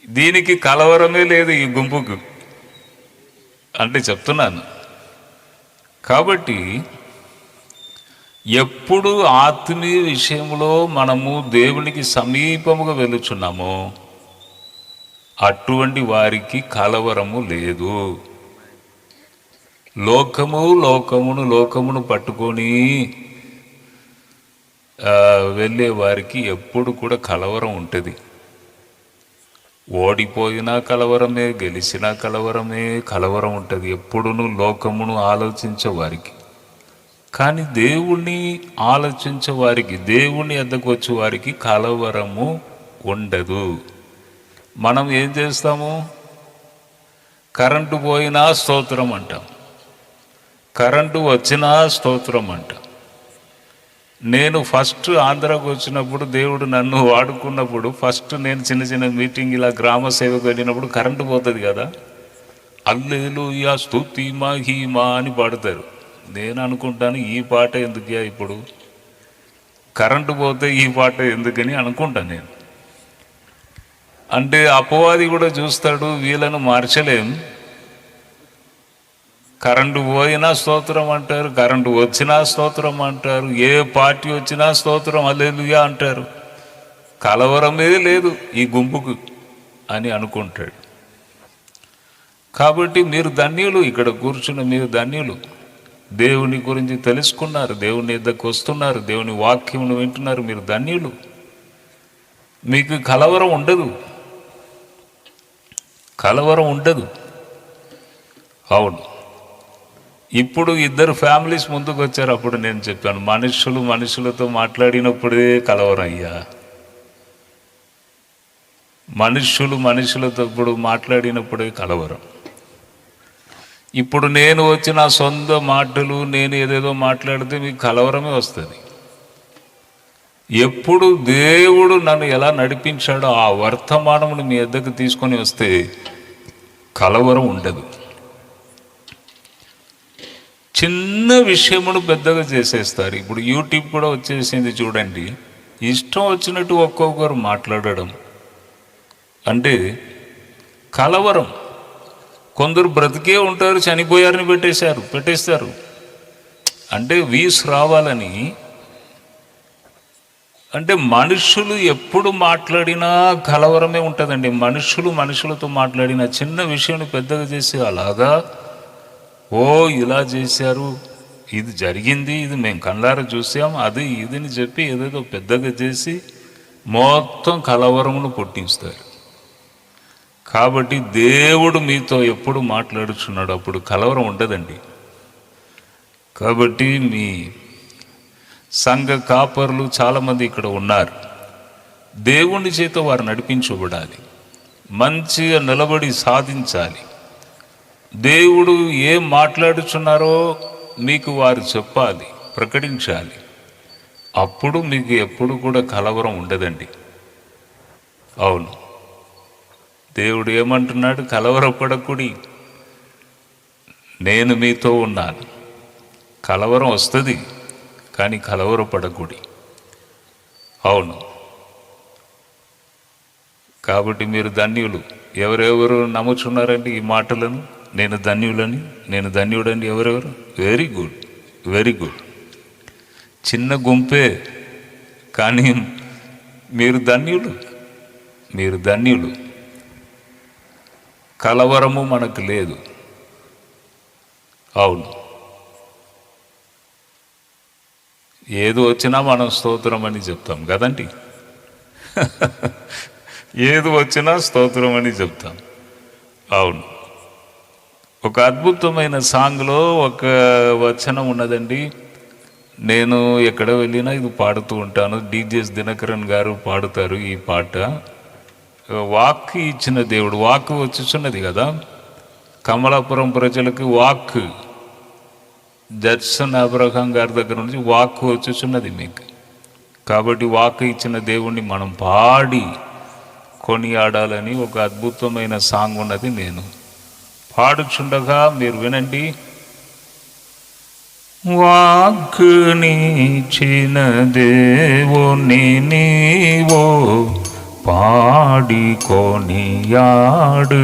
దీనికి కలవరమే లేదు ఈ గుంపుకు అంటే చెప్తున్నాను. కాబట్టి ఎప్పుడు ఆత్మీయ విషయంలో మనము దేవునికి సమీపముగా వెళుచున్నామో అటువంటి వారికి కలవరము లేదు. లోకమును పట్టుకొని వెళ్ళే వారికి ఎప్పుడు కూడా కలవరం ఉంటుంది. ఓడిపోయినా కలవరమే, గెలిచినా కలవరమే, కలవరం ఉంటుంది ఎప్పుడును లోకమును ఆలోచించే వారికి. కానీ దేవుణ్ణి ఆలోచించే వారికి, దేవుని వద్దకు వచ్చే వారికి కలవరము ఉండదు. మనం ఏం చేస్తాము? కరెంటు పోయినా స్తోత్రం అంటాం, కరెంటు వచ్చినా స్తోత్రం అంటాం. నేను ఫస్ట్ ఆంధ్రాకు వచ్చినప్పుడు, దేవుడు నన్ను వాడుకున్నప్పుడు, ఫస్ట్ నేను చిన్న చిన్న మీటింగ్ ఇలా గ్రామ సేవకు వెళ్ళినప్పుడు కరెంటు పోతుంది కదా, హల్లెలూయా స్తుతి మహిమ అని పాడతారు. నేను అనుకుంటాను, ఈ పాట ఎందుకు ఇప్పుడు, కరెంటు పోతే ఈ పాట ఎందుకని అనుకుంటాను నేను. అంటే అపవాది కూడా చూస్తాడు, వీళ్ళను మార్చలేం. కరెంటు పోయినా స్తోత్రం అంటారు, కరెంటు వచ్చినా స్తోత్రం అంటారు, ఏ పార్టీ వచ్చినా స్తోత్రం హల్లెలూయా అంటారు. కలవరమే లేదు ఈ గుంపుకు అని అనుకుంటాడు. కాబట్టి మీరు ధన్యులు, ఇక్కడ కూర్చున్న మీరు ధన్యులు. దేవుని గురించి తెలుసుకున్నారు, దేవుని ఎద్దకు వస్తున్నారు, దేవుని వాక్యమును వింటున్నారు, మీరు ధన్యులు. మీకు కలవరం ఉండదు, కలవరం ఉండదు. అవును, ఇప్పుడు ఇద్దరు ఫ్యామిలీస్ ముందుకు వచ్చారు. అప్పుడు నేను చెప్పాను, మనుషులతో మాట్లాడినప్పుడే కలవరం అయ్యా. మనుషులతో ఇప్పుడు మాట్లాడినప్పుడే కలవరం. ఇప్పుడు నేను వచ్చిన సొంత మాటలు, నేను ఏదేదో మాట్లాడితే మీకు కలవరమే వస్తుంది. ఎప్పుడు దేవుడు నన్ను ఎలా నడిపించాడో ఆ వర్తమానమును మీ వద్దకు తీసుకొని వస్తే కలవరం ఉండదు. చిన్న విషయమును పెద్దగా చేసేస్తారు. ఇప్పుడు యూట్యూబ్ కూడా వచ్చేసింది చూడండి. ఇష్టం వచ్చినట్టు ఒక్కొక్కరు మాట్లాడడం అంటే కలవరం. కొందరు బ్రతికే ఉంటారు, చనిపోయారని పెట్టేస్తారు. అంటే వీస్ రావాలని. అంటే మనుషులు ఎప్పుడు మాట్లాడినా కలవరమే ఉంటుందండి. మనుషులతో మాట్లాడిన చిన్న విషయాన్ని పెద్దగా చేసి అలాగా, ఓ ఇలా చేశారు, ఇది జరిగింది, ఇది మేము కళ్ళారా చూసాం, అది ఇదిని చెప్పి ఏదేదో పెద్దగా చేసి మొత్తం కలవరమును పుట్టిస్తారు. కాబట్టి దేవుడు మీతో ఎప్పుడు మాట్లాడుచున్నాడు అప్పుడు కలవరం ఉండదండి. కాబట్టి మీ సంఘ కాపరులు చాలామంది ఇక్కడ ఉన్నారు. దేవుని చేత వారు నడిపించబడాలి, మంచిగా నిలబడి సాధించాలి. దేవుడు ఏం మాట్లాడుచున్నారో మీకు వారు చెప్పాలి, ప్రకటించాలి. అప్పుడు మీకు ఎప్పుడు కూడా కలవరం ఉండదండి. అవును, దేవుడు ఏమంటున్నాడు? కలవరపడకుడి, నేను మీతో ఉన్నాను. కలవరం వస్తుంది కానీ కలవరపడకుడి. అవును, కాబట్టి మీరు ధన్యులు. ఎవరెవరు నమ్ముచున్నారండి ఈ మాటలను? నేను ధన్యుడని ఎవరెవరు? Very good, very good. చిన్న గుంపే కానీ మీరు ధన్యులు. కలవరము మనకు లేదు. అవును, ఏది వచ్చినా మనం స్తోత్రం అని చెప్తాం కదండి. ఏది వచ్చినా స్తోత్రం అని చెప్తాం. అవును, ఒక అద్భుతమైన సాంగ్లో ఒక వచనం ఉన్నదండి. నేను ఎక్కడ వెళ్ళినా ఇది పాడుతూ ఉంటాను. డీజేఎస్ దినకరన్ గారు పాడుతారు ఈ పాట. వాక్ ఇచ్చిన దేవుడు. వాక్ వచ్చుచున్నది కదా, కమలాపురం ప్రజలకు వాక్, జడ్సన్ అబ్రహాం గారి దగ్గర నుంచి వాక్ వచ్చుచున్నది మీకు. కాబట్టి వాక్ ఇచ్చిన దేవుణ్ణి మనం పాడి కొనియాడాలని ఒక అద్భుతమైన సాంగ్ ఉన్నది. నేను పాడుచుండగా మీరు వినండి. వాక్కునిచ్చిన దేవుని నీవో పాడి కొనియాడు,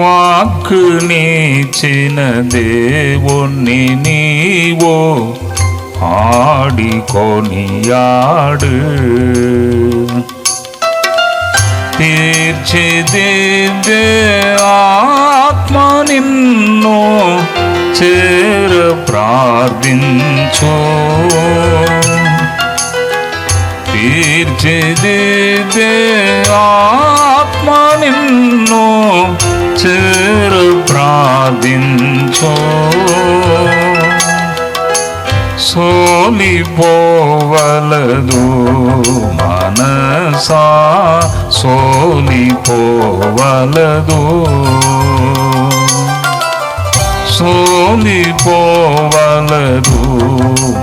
వాక్కునిచ్చిన దేవుని నీవో పాడి కొనియాడు, తీర్చిదిద్దే ఆత్మ నిన్ను చేర ప్రార్థించు, తీర్చిదిద్దే ఆత్మ నిన్ను చేర ప్రార్థించు, సోలిపోవలదు మనసా సోలిపోవలదు, సోలిపోవలదు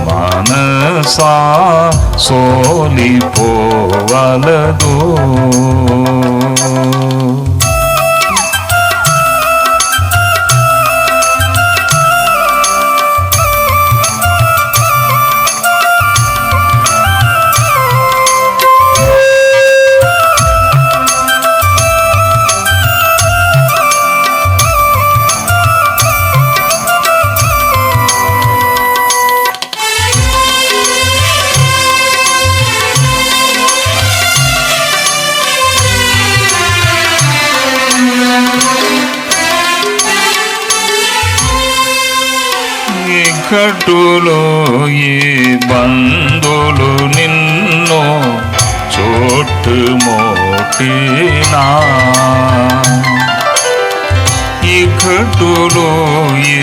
మనసా సోలిపోవలదు. కట్టులో ఈ బంధులు నిన్ను చుట్టుముట్టినా, ఈ కట్టులో ఈ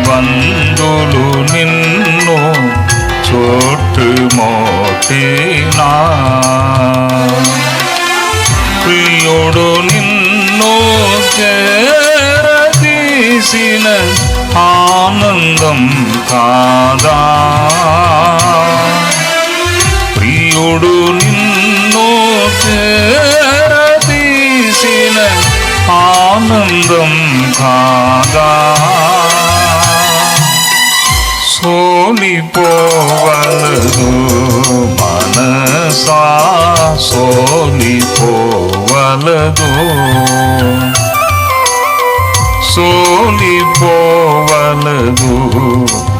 బంధులు నిన్ను చుట్టుముట్టినా, ప్రియుడు నిన్ను చేరదీసిన ఆనందం కాదా, ప్రియుడు నిన్ను చేరదీసిన ఆనందం కాదా, సోలిపోవలదు మనసా సోలిపోవలదు, సోలిపోవలదు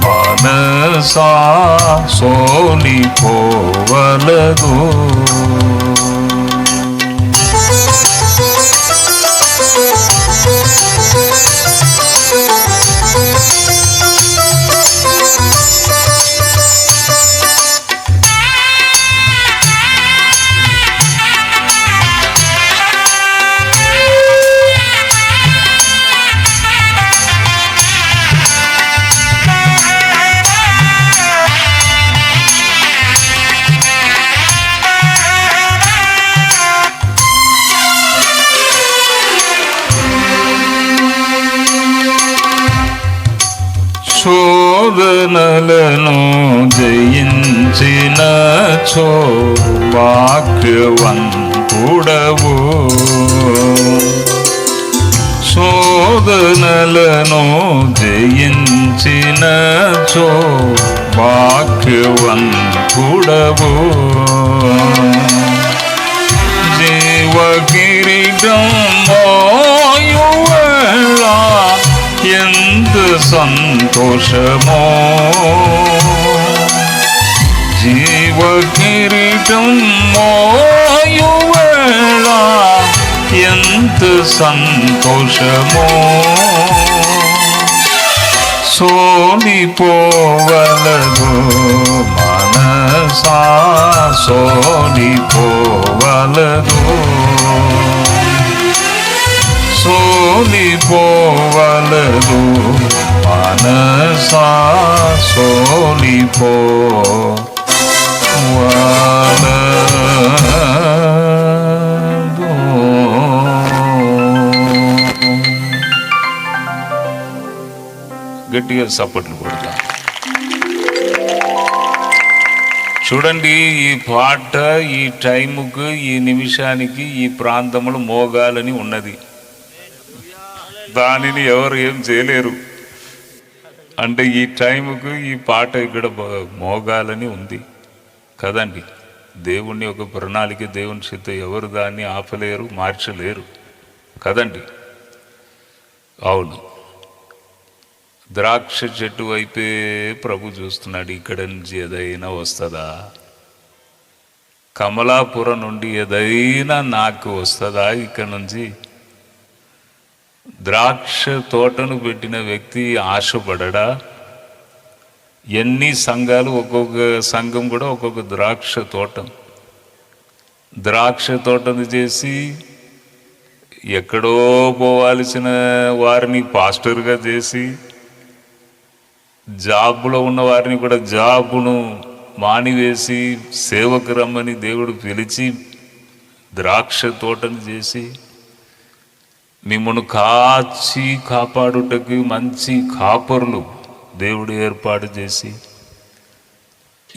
మనసా సోలిపోవలదు. శోధనలను జయించినచో భాగ్యవంతుడవు, శోధనలను జయించినచో భాగ్యవంతుడవు, జీవకిరీటం మోయువేళ ఎంత సంతోషమో, జీవకిరీటం మోయువేళ ఎంత సంతోషమో, సోలిపోవలదు మనసా సోలిపోవలదు, సోలిపోవలదు మనసా సోలిపోవలదు. గట్టిగా సపోర్ట్లు కొడతా. చూడండి, ఈ పాట ఈ టైముకు, ఈ నిమిషానికి, ఈ ప్రాంతంలో మోగాలని ఉన్నది. దానిని ఎవరు ఏం చేయలేరు. అంటే ఈ టైముకు ఈ పాట ఇక్కడ మోగాలని ఉంది కదండి. దేవుణ్ణి ఒక ప్రణాళిక, దేవుని చేత ఎవరు దాన్ని ఆపలేరు, మార్చలేరు కదండి. అవును, ద్రాక్ష చెట్టు వైపే ప్రభు చూస్తున్నాడు. ఇక్కడ నుంచి ఏదైనా వస్తుందా? కమలాపురం నుండి ఏదైనా నాకు వస్తుందా? ఇక్కడ నుంచి ద్రాక్ష తోటను పెట్టిన వ్యక్తి ఆశపడడా? ఎన్ని సంఘాలు, ఒక్కొక్క సంఘం కూడా ఒక్కొక్క ద్రాక్ష తోటను చేసి ఎక్కడో పోవాల్సిన వారిని పాస్టర్గా చేసి, జాబులో ఉన్న వారిని కూడా జాబును మానివేసి సేవకు రమ్మని దేవుడు పిలిచి ద్రాక్ష తోటను చేసి మిమ్మల్ని కాచి కాపాడుటకు మంచి కాపరులు దేవుడు ఏర్పాటు చేసి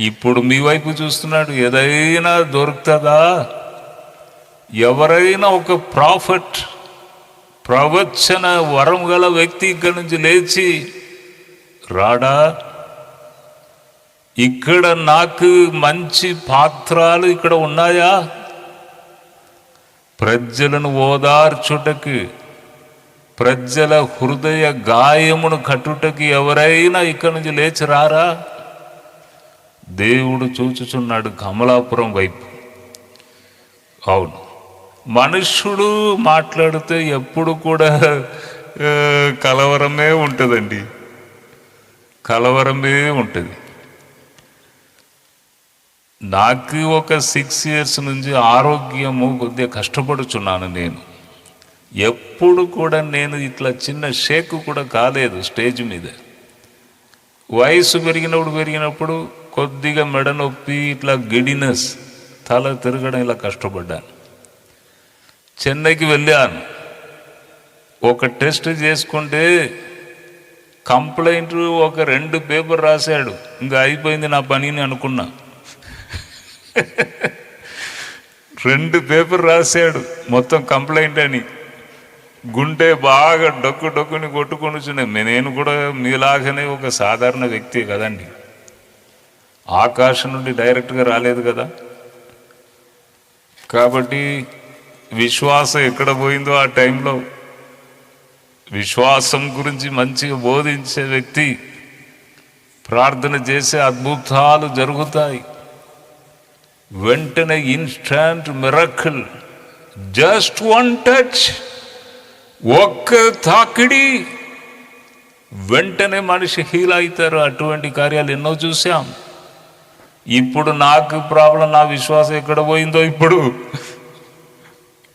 ఇప్పుడు మీ వైపు చూస్తున్నాడు. ఏదైనా దొరుకుతుందా? ఎవరైనా ఒక ప్రాఫిట్, ప్రవచన వరం గల వ్యక్తి ఇక్కడి నుంచి లేచి రాడా? ఇక్కడ నాకు మంచి పాత్రలు ఇక్కడ ఉన్నాయా? ప్రజలను ఓదార్చుటకు, ప్రజల హృదయ గాయమును కట్టుటకు ఎవరైనా ఇక్కడి నుంచి లేచి రారా? దేవుడు చూచుచున్నాడు కమలాపురం వైపు. అవును, మనుష్యుడు మాట్లాడితే ఎప్పుడు కూడా కలవరమే ఉంటుందండి, కలవరమే ఉంటుంది. నాకు ఒక 6 years నుంచి ఆరోగ్యము కొద్దిగా కష్టపడుచున్నాను. నేను ఎప్పుడు కూడా నేను ఇట్లా చిన్న షేక్ కూడా కాలేదు స్టేజ్ మీద. వయసు పెరిగినప్పుడు కొద్దిగా మెడ నొప్పి, ఇట్లా గిడినెస్, తల తిరగడం, ఇలా కష్టపడ్డాను. చెన్నైకి వెళ్ళాను. ఒక టెస్ట్ చేసుకుంటే కంప్లైంట్ ఒక 2 పేపర్ రాశాడు. ఇంకా అయిపోయింది నా పనిని అనుకున్నా. 2 పేపర్ రాశాడు మొత్తం కంప్లైంట్ అని. గుండె బాగా డొక్కుని కొట్టుకొని, నేను కూడా మీలాగానే ఒక సాధారణ వ్యక్తి కదండి. ఆకాశం నుండి డైరెక్ట్గా రాలేదు కదా. కాబట్టి విశ్వాసం ఎక్కడ పోయిందో ఆ టైంలో, విశ్వాసం గురించి మంచిగా బోధించే వ్యక్తి ప్రార్థన చేసే అద్భుతాలు జరుగుతాయి. వెంటనే ఇన్స్టాంట్ మిరకిల్, జస్ట్ 1 touch, ఒక్క తాకిడి, వెంటనే మనిషి హీల్ అవుతారు. అటువంటి కార్యాలు ఎన్నో చూసాం. ఇప్పుడు నాకు ప్రాబ్లం, నా విశ్వాసం ఎక్కడ పోయిందో. ఇప్పుడు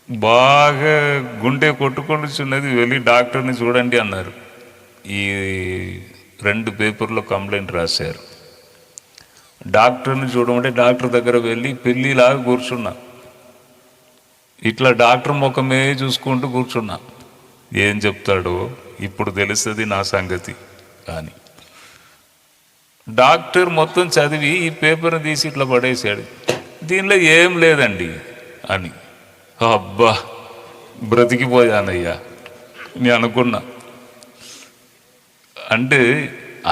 బాగా గుండె కొట్టుకొనిచున్నది, వెళ్ళి డాక్టర్ని చూడండి అన్నారు. ఈ 2 పేపర్లో కంప్లైంట్ రాశారు. డాక్టర్ని చూడమంటే డాక్టర్ దగ్గర వెళ్ళి పిల్లిలాగా కూర్చున్నా. ఇట్లా డాక్టర్ ముఖమే చూసుకుంటూ కూర్చున్నా. ఏం చెప్తాడో ఇప్పుడు తెలుస్తుంది నా సంగతి అని. డాక్టర్ మొత్తం చదివి ఈ పేపర్ని తీసి ఇట్లా పడేశాడు. దీనిలో ఏం లేదండి అని. అబ్బా, బ్రతికిపోయానయ్యా నేను అనుకున్నా. అంటే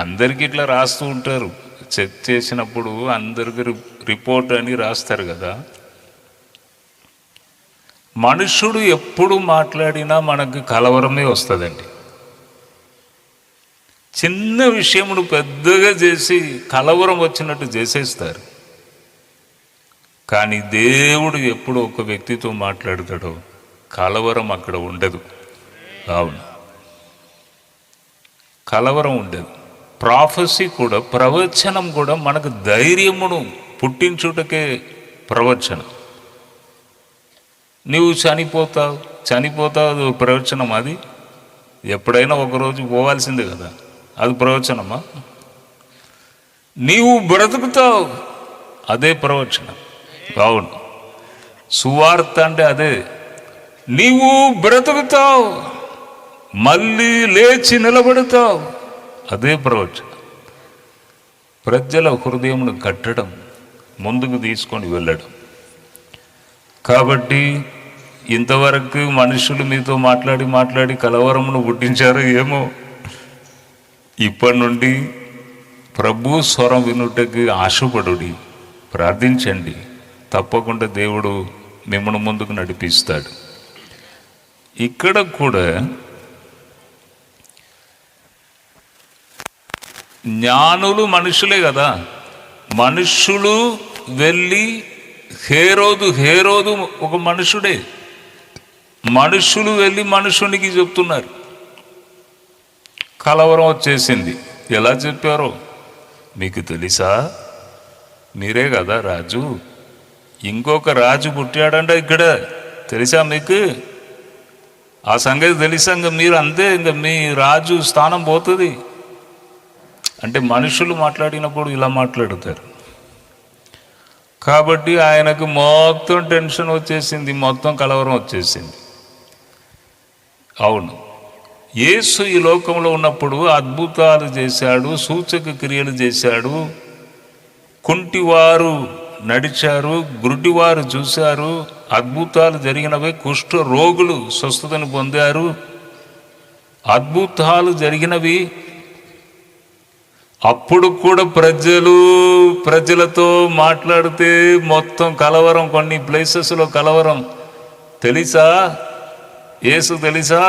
అందరికీ ఇట్లా రాస్తూ ఉంటారు. చెక్ చేసినప్పుడు అందరికి రిపోర్ట్ అని రాస్తారు కదా. మనుషుడు ఎప్పుడు మాట్లాడినా మనకు కలవరమే వస్తుందండి. చిన్న విషయమును పెద్దగా చేసి కలవరం వచ్చినట్టు చేసేస్తారు. కానీ దేవుడు ఎప్పుడు ఒక వ్యక్తితో మాట్లాడతాడో కలవరం అక్కడ ఉండదు. అవును, కలవరం ఉండదు. ప్రాఫెసీ కూడా, ప్రవచనం కూడా మనకు ధైర్యమును పుట్టించుటకే ప్రవచనం. నువ్వు చనిపోతావు ప్రవచనం. అది ఎప్పుడైనా ఒకరోజు పోవాల్సిందే కదా, అది ప్రవచనమా? నీవు బ్రతుకుతావు, అదే ప్రవచనం. అవును, సువార్త అంటే అదే. నీవు బ్రతుకుతావు, మళ్ళీ లేచి నిలబడతావు, అదే ప్రవచనం. ప్రజల హృదయమును కట్టడం, ముందుకు తీసుకొని వెళ్ళడం. కాబట్టి ఇంతవరకు మనుషులు మీతో మాట్లాడి కలవరమును పుట్టించారో ఏమో. ఇప్పటి నుండి ప్రభు స్వరం వినుటకి ఆశపడుడి, ప్రార్థించండి. తప్పకుండా దేవుడు మిమ్మల్ని ముందుకు నడిపిస్తాడు. ఇక్కడ కూడా జ్ఞానులు మనుషులే కదా. మనుషులు వెళ్ళి హేరోదు ఒక మనుషుడే. మనుషులు వెళ్ళి మనుషునికి చెప్తున్నారు. కలవరం వచ్చేసింది. ఎలా చెప్పారో మీకు తెలుసా? మీరే కదా రాజు, ఇంకొక రాజు పుట్టాడంట ఇక్కడ, తెలుసా మీకు? ఆ సంగతి తెలుసా? ఇంకా మీరు అంతే, ఇంకా మీ రాజు స్థానం పోతుంది. అంటే మనుషులు మాట్లాడినప్పుడు ఇలా మాట్లాడతారు. కాబట్టి ఆయనకు మొత్తం టెన్షన్ వచ్చేసింది, మొత్తం కలవరం వచ్చేసింది. అవును, యేసు ఈ లోకంలో ఉన్నప్పుడు అద్భుతాలు చేశాడు, సూచక క్రియలు చేశాడు. కుంటివారు నడిచారు, గుడ్డివారు చూశారు, అద్భుతాలు జరిగినవి. కుష్ఠ రోగులు స్వస్థతను పొందారు, అద్భుతాలు జరిగినవి. అప్పుడు కూడా ప్రజలతో మాట్లాడితే మొత్తం కలవరం, కొన్ని ప్లేసెస్లో కలవరం. తెలుసా? యేసు తెలుసా?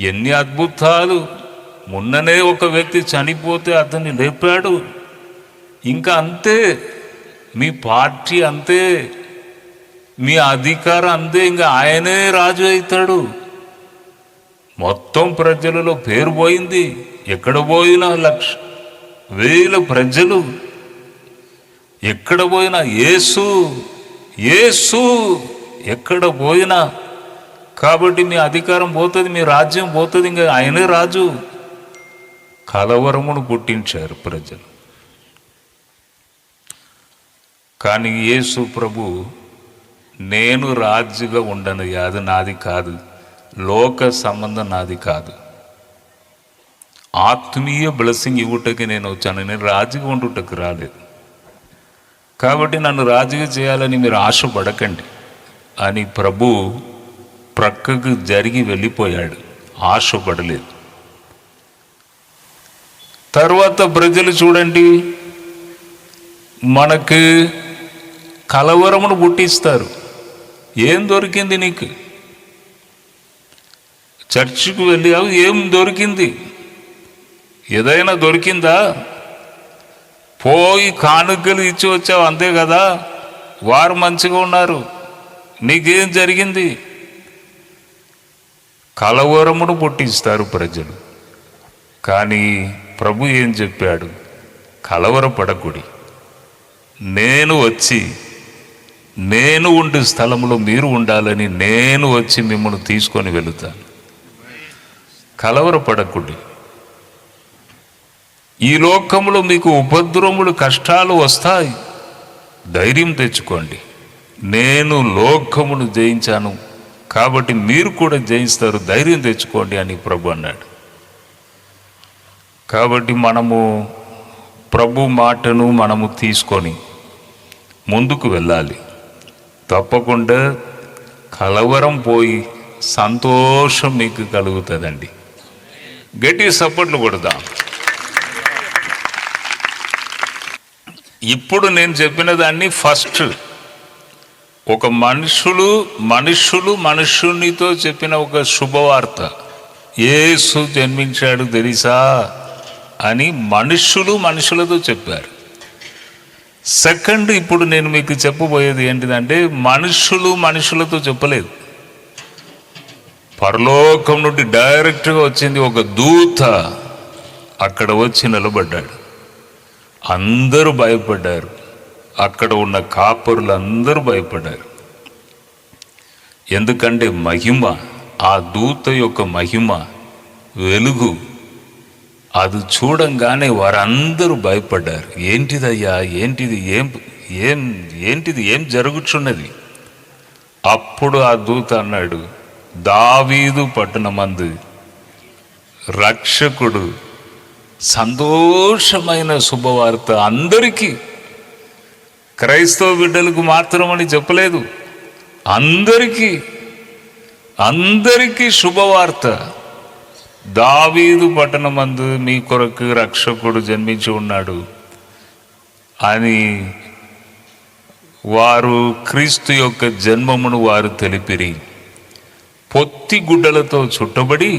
ఎన్ని అద్భుతాలు! మొన్ననే ఒక వ్యక్తి చనిపోతే అతన్ని లేపాడు. ఇంకా అంతే, మీ పార్టీ అంతే, మీ అధికారం అంతే, ఇంకా ఆయనే రాజు అవుతాడు. మొత్తం ప్రజలలో పేరు పోయింది. ఎక్కడ పోయినా 1,00,000 ప్రజలు, ఎక్కడ పోయినా యేసు యేసు, ఎక్కడ పోయినా. కాబట్టి మీ అధికారం పోతుంది, మీ రాజ్యం పోతుంది, ఇంకా ఆయనే రాజు. కలవరమును పుట్టించారు ప్రజలు. కానీ యేసు ప్రభు, నేను రాజుగా ఉండను, అది నాది కాదు, లోక సంబంధం నాది కాదు, ఆత్మీయ బ్లెస్సింగ్ ఇవ్వటకి నేను వచ్చాను, నేను రాజుగా ఉండుటకు రాలేదు. కాబట్టి నన్ను రాజుగా చేయాలని మీరు ఆశపడకండి అని ప్రభు ప్రక్కకు జరిగి వెళ్ళిపోయాడు, ఆశపడలేదు. తర్వాత ప్రజలు చూడండి, మనకు కలవరమును పుట్టిస్తారు. ఏం దొరికింది నీకు? చర్చికి వెళ్ళావు, ఏం దొరికింది? ఏదైనా దొరికిందా? పోయి కానుకలు ఇచ్చి వచ్చావు, అంతే కదా. వారు మంచిగా ఉన్నారు, నీకేం జరిగింది? కలవరమును పుట్టిస్తారు ప్రజలు. కానీ ప్రభు ఏం చెప్పాడు? కలవరపడకుడి, నేను వచ్చి, నేను ఉండే స్థలంలో మీరు ఉండాలని నేను వచ్చి మిమ్మల్ని తీసుకొని వెళుతాను. కలవరపడకుడి. ఈ లోకంలో మీకు ఉపద్రవములు, కష్టాలు వస్తాయి, ధైర్యం తెచ్చుకోండి. నేను లోకమును జయించాను కాబట్టి మీరు కూడా జయిస్తారు, ధైర్యం తెచ్చుకోండి అని ప్రభు అన్నాడు. కాబట్టి మనము ప్రభు మాటను మనము తీసుకొని ముందుకు వెళ్ళాలి. తప్పకుండా కలవరం పోయి సంతోషం మీకు కలుగుతుందండి. గట్టి సపోర్ట్లు కొడదాం. ఇప్పుడు నేను చెప్పిన దాన్ని ఫస్ట్ ఒక మనుషునితో చెప్పిన ఒక శుభవార్త. యేసు జన్మించాడు తెలుసా అని మనుషులతో చెప్పారు. సెకండ్, ఇప్పుడు నేను మీకు చెప్పబోయేది ఏంటిదంటే, మనుషులతో చెప్పలేదు. పరలోకం నుండి డైరెక్ట్గా వచ్చింది ఒక దూత, అక్కడ వచ్చి నిలబడ్డాడు. అందరూ భయపడ్డారు, అక్కడ ఉన్న కాపరులు అందరూ భయపడ్డారు. ఎందుకంటే మహిమ, ఆ దూత యొక్క మహిమ, వెలుగు అది చూడంగానే వారందరూ భయపడ్డారు. ఏంటిదయ్యా, ఏంటిది, ఏంటిది, ఏం జరుగుచున్నది? అప్పుడు ఆ దూత అన్నాడు, దావీదు పట్టణమందు రక్షకుడు, సంతోషమైన శుభవార్త అందరికీ, క్రైస్తవ బిడ్డలకు మాత్రమని చెప్పలేదు, అందరికీ శుభవార్త. దావీదు పట్టణమందు మీ కొరకు రక్షకుడు జన్మించి ఉన్నాడు అని వారు క్రీస్తు యొక్క జన్మమును వారు తెలిపిరి. పొత్తి గుడ్డలతో చుట్టబడి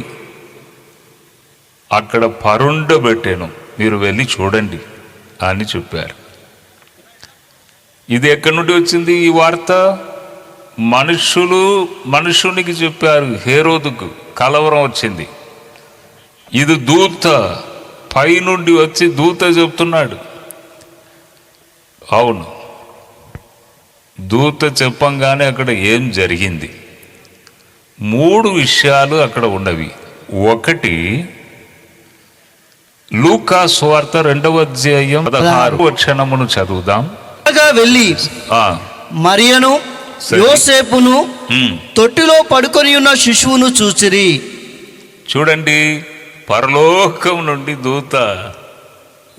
అక్కడ పరుండబెట్టాను, మీరు వెళ్ళి చూడండి అని చెప్పారు. ఇది ఎక్కడి నుండి వచ్చింది ఈ వార్త? మనుషునికి చెప్పారు. హేరోదుకు కలవరం వచ్చింది. ఇది దూత పైనుండి వచ్చి దూత చెప్తున్నాడు. అవును, దూత చెప్పంగానే అక్కడ ఏం జరిగింది? 3 విషయాలు అక్కడ ఉన్నవి. ఒకటి, లూకా సువార్త 2వ అధ్యాయం 16వ వచనమును చదువుదాం. వెళ్ళి మరియను యోసేపును తొట్టిలో పడుకొని ఉన్న శిశువును చూసిరి. చూడండి, పరలోకం నుండి దూత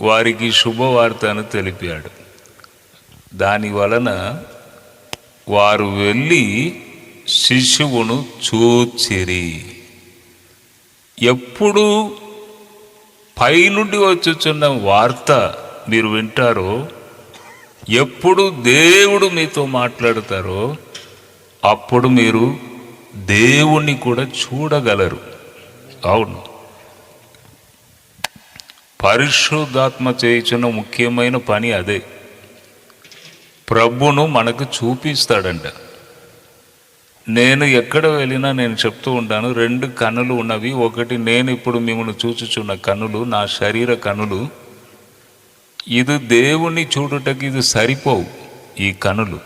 వారికి శుభవార్తను తెలిపాడు. దాని వలన వారు వెళ్ళి శిశువును చూచిరి. ఎప్పుడు పైనుండి వచ్చుచున్న వార్త మీరు వింటారో, ఎప్పుడు దేవుడు మీతో మాట్లాడతారో అప్పుడు మీరు దేవుణ్ణి కూడా చూడగలరు. అవును, పరిశుద్ధాత్మ చేయుచున్న ముఖ్యమైన పని అదే. ప్రభును మనకు చూపిస్తాడంట. నేను ఎక్కడ వెళ్ళినా నేను చెప్తూ ఉంటాను, 2 కన్నులు ఉన్నవి. ఒకటి, నేను ఇప్పుడు మిమ్మల్ని చూచుచున్న కన్నులు, నా శరీర కన్నులు. ఇది దేవుణ్ణి చూడుటకి ఇది సరిపోవు ఈ కన్నులు.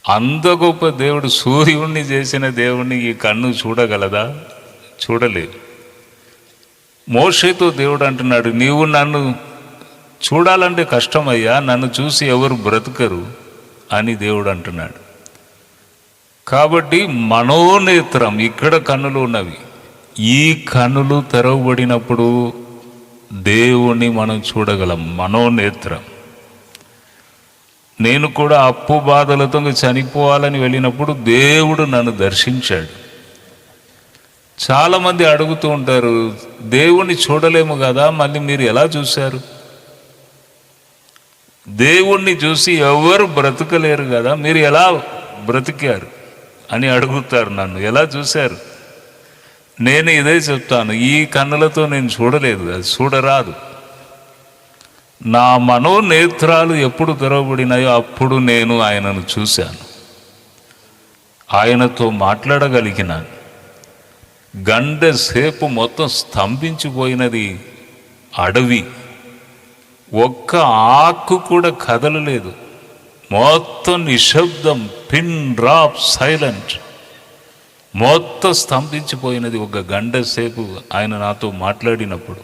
అంత గొప్ప దేవుడు, సూర్యుణ్ణి చేసిన దేవుణ్ణి ఈ కన్ను చూడగలదా? చూడలేదు. మోషేతో దేవుడు అంటున్నాడు, నీవు నన్ను చూడాలంటే కష్టమయ్యా, నన్ను చూసి ఎవరు బ్రతుకరు అని దేవుడు అంటున్నాడు. కాబట్టి మనోనేత్రం, ఇక్కడ కన్నులు ఉన్నవి. ఈ కన్నులు తెరవబడినప్పుడు దేవుణ్ణి మనం చూడగలం. మనోనేత్రం. నేను కూడా అప్పు బాధలతో చనిపోవాలని వెళ్ళినప్పుడు దేవుడు నన్ను దర్శించాడు. చాలామంది అడుగుతూ ఉంటారు, దేవుణ్ణి చూడలేము కదా, మళ్ళీ మీరు ఎలా చూశారు? దేవుణ్ణి చూసి ఎవరు బ్రతకలేరు కదా, మీరు ఎలా బ్రతికారు అని అడుగుతారు నన్ను. ఎలా చూశారు? నేను ఇదే చెప్తాను, ఈ కన్నులతో నేను చూడలేదు, అది చూడరాదు. నా మనోనేత్రాలు ఎప్పుడు తెరవబడినాయో అప్పుడు నేను ఆయనను చూశాను, ఆయనతో మాట్లాడగలిగినాను. గంట సేపు మొత్తం స్తంభించిపోయినది అడవి. ఒక్క ఆకు కూడా కదలలేదు. మొత్తం నిశ్శబ్దం, పిన్ డ్రాప్ సైలెంట్. మొత్తం స్తంభించిపోయినది ఒక గంట సేపు ఆయన నాతో మాట్లాడినప్పుడు.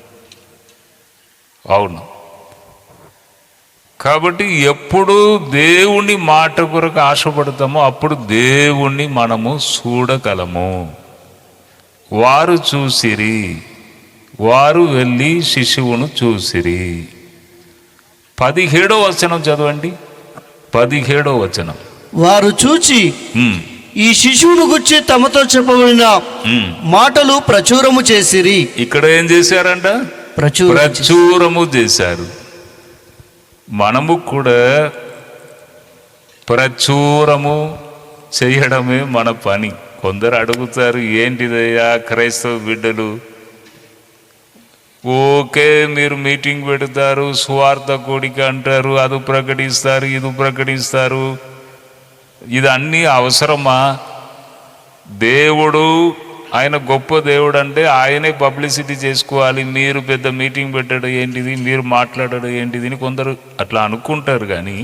అవును, కాబట్టి ఎప్పుడు దేవుని మాట కొరకు ఆశపడతామో అప్పుడు దేవుణ్ణి మనము చూడగలము. వారు చూసిరి, వారు వెళ్ళి శిశువును చూసిరి. 17వ వచనం చదవండి. 17వ వచనం. వారు చూచి ఈ శిశువును గురించి తమతో చెప్పబడిన మాటలు ప్రచురము చేసిరి. ఇక్కడ ఏం చేశారంట? ప్రచురము చేశారు. మనము కూడా ప్రచురము చేయడమే మన పని. కొందరు అడుగుతారు, ఏంటిదయ్యా క్రైస్తవ బిడ్డలు, ఓకే మీరు మీటింగ్ పెడతారు, సువార్త కోడిక అంటారు, అది ప్రకటిస్తారు, ఇది ప్రకటిస్తారు, ఇది అన్నీ అవసరమా? దేవుడు, ఆయన గొప్ప దేవుడు అంటే ఆయనే పబ్లిసిటీ చేసుకోవాలి. మీరు పెద్ద మీటింగ్ పెట్టడం ఏంటిది, మీరు మాట్లాడడం ఏంటిది అని కొందరు అట్లా అనుకుంటారు. కానీ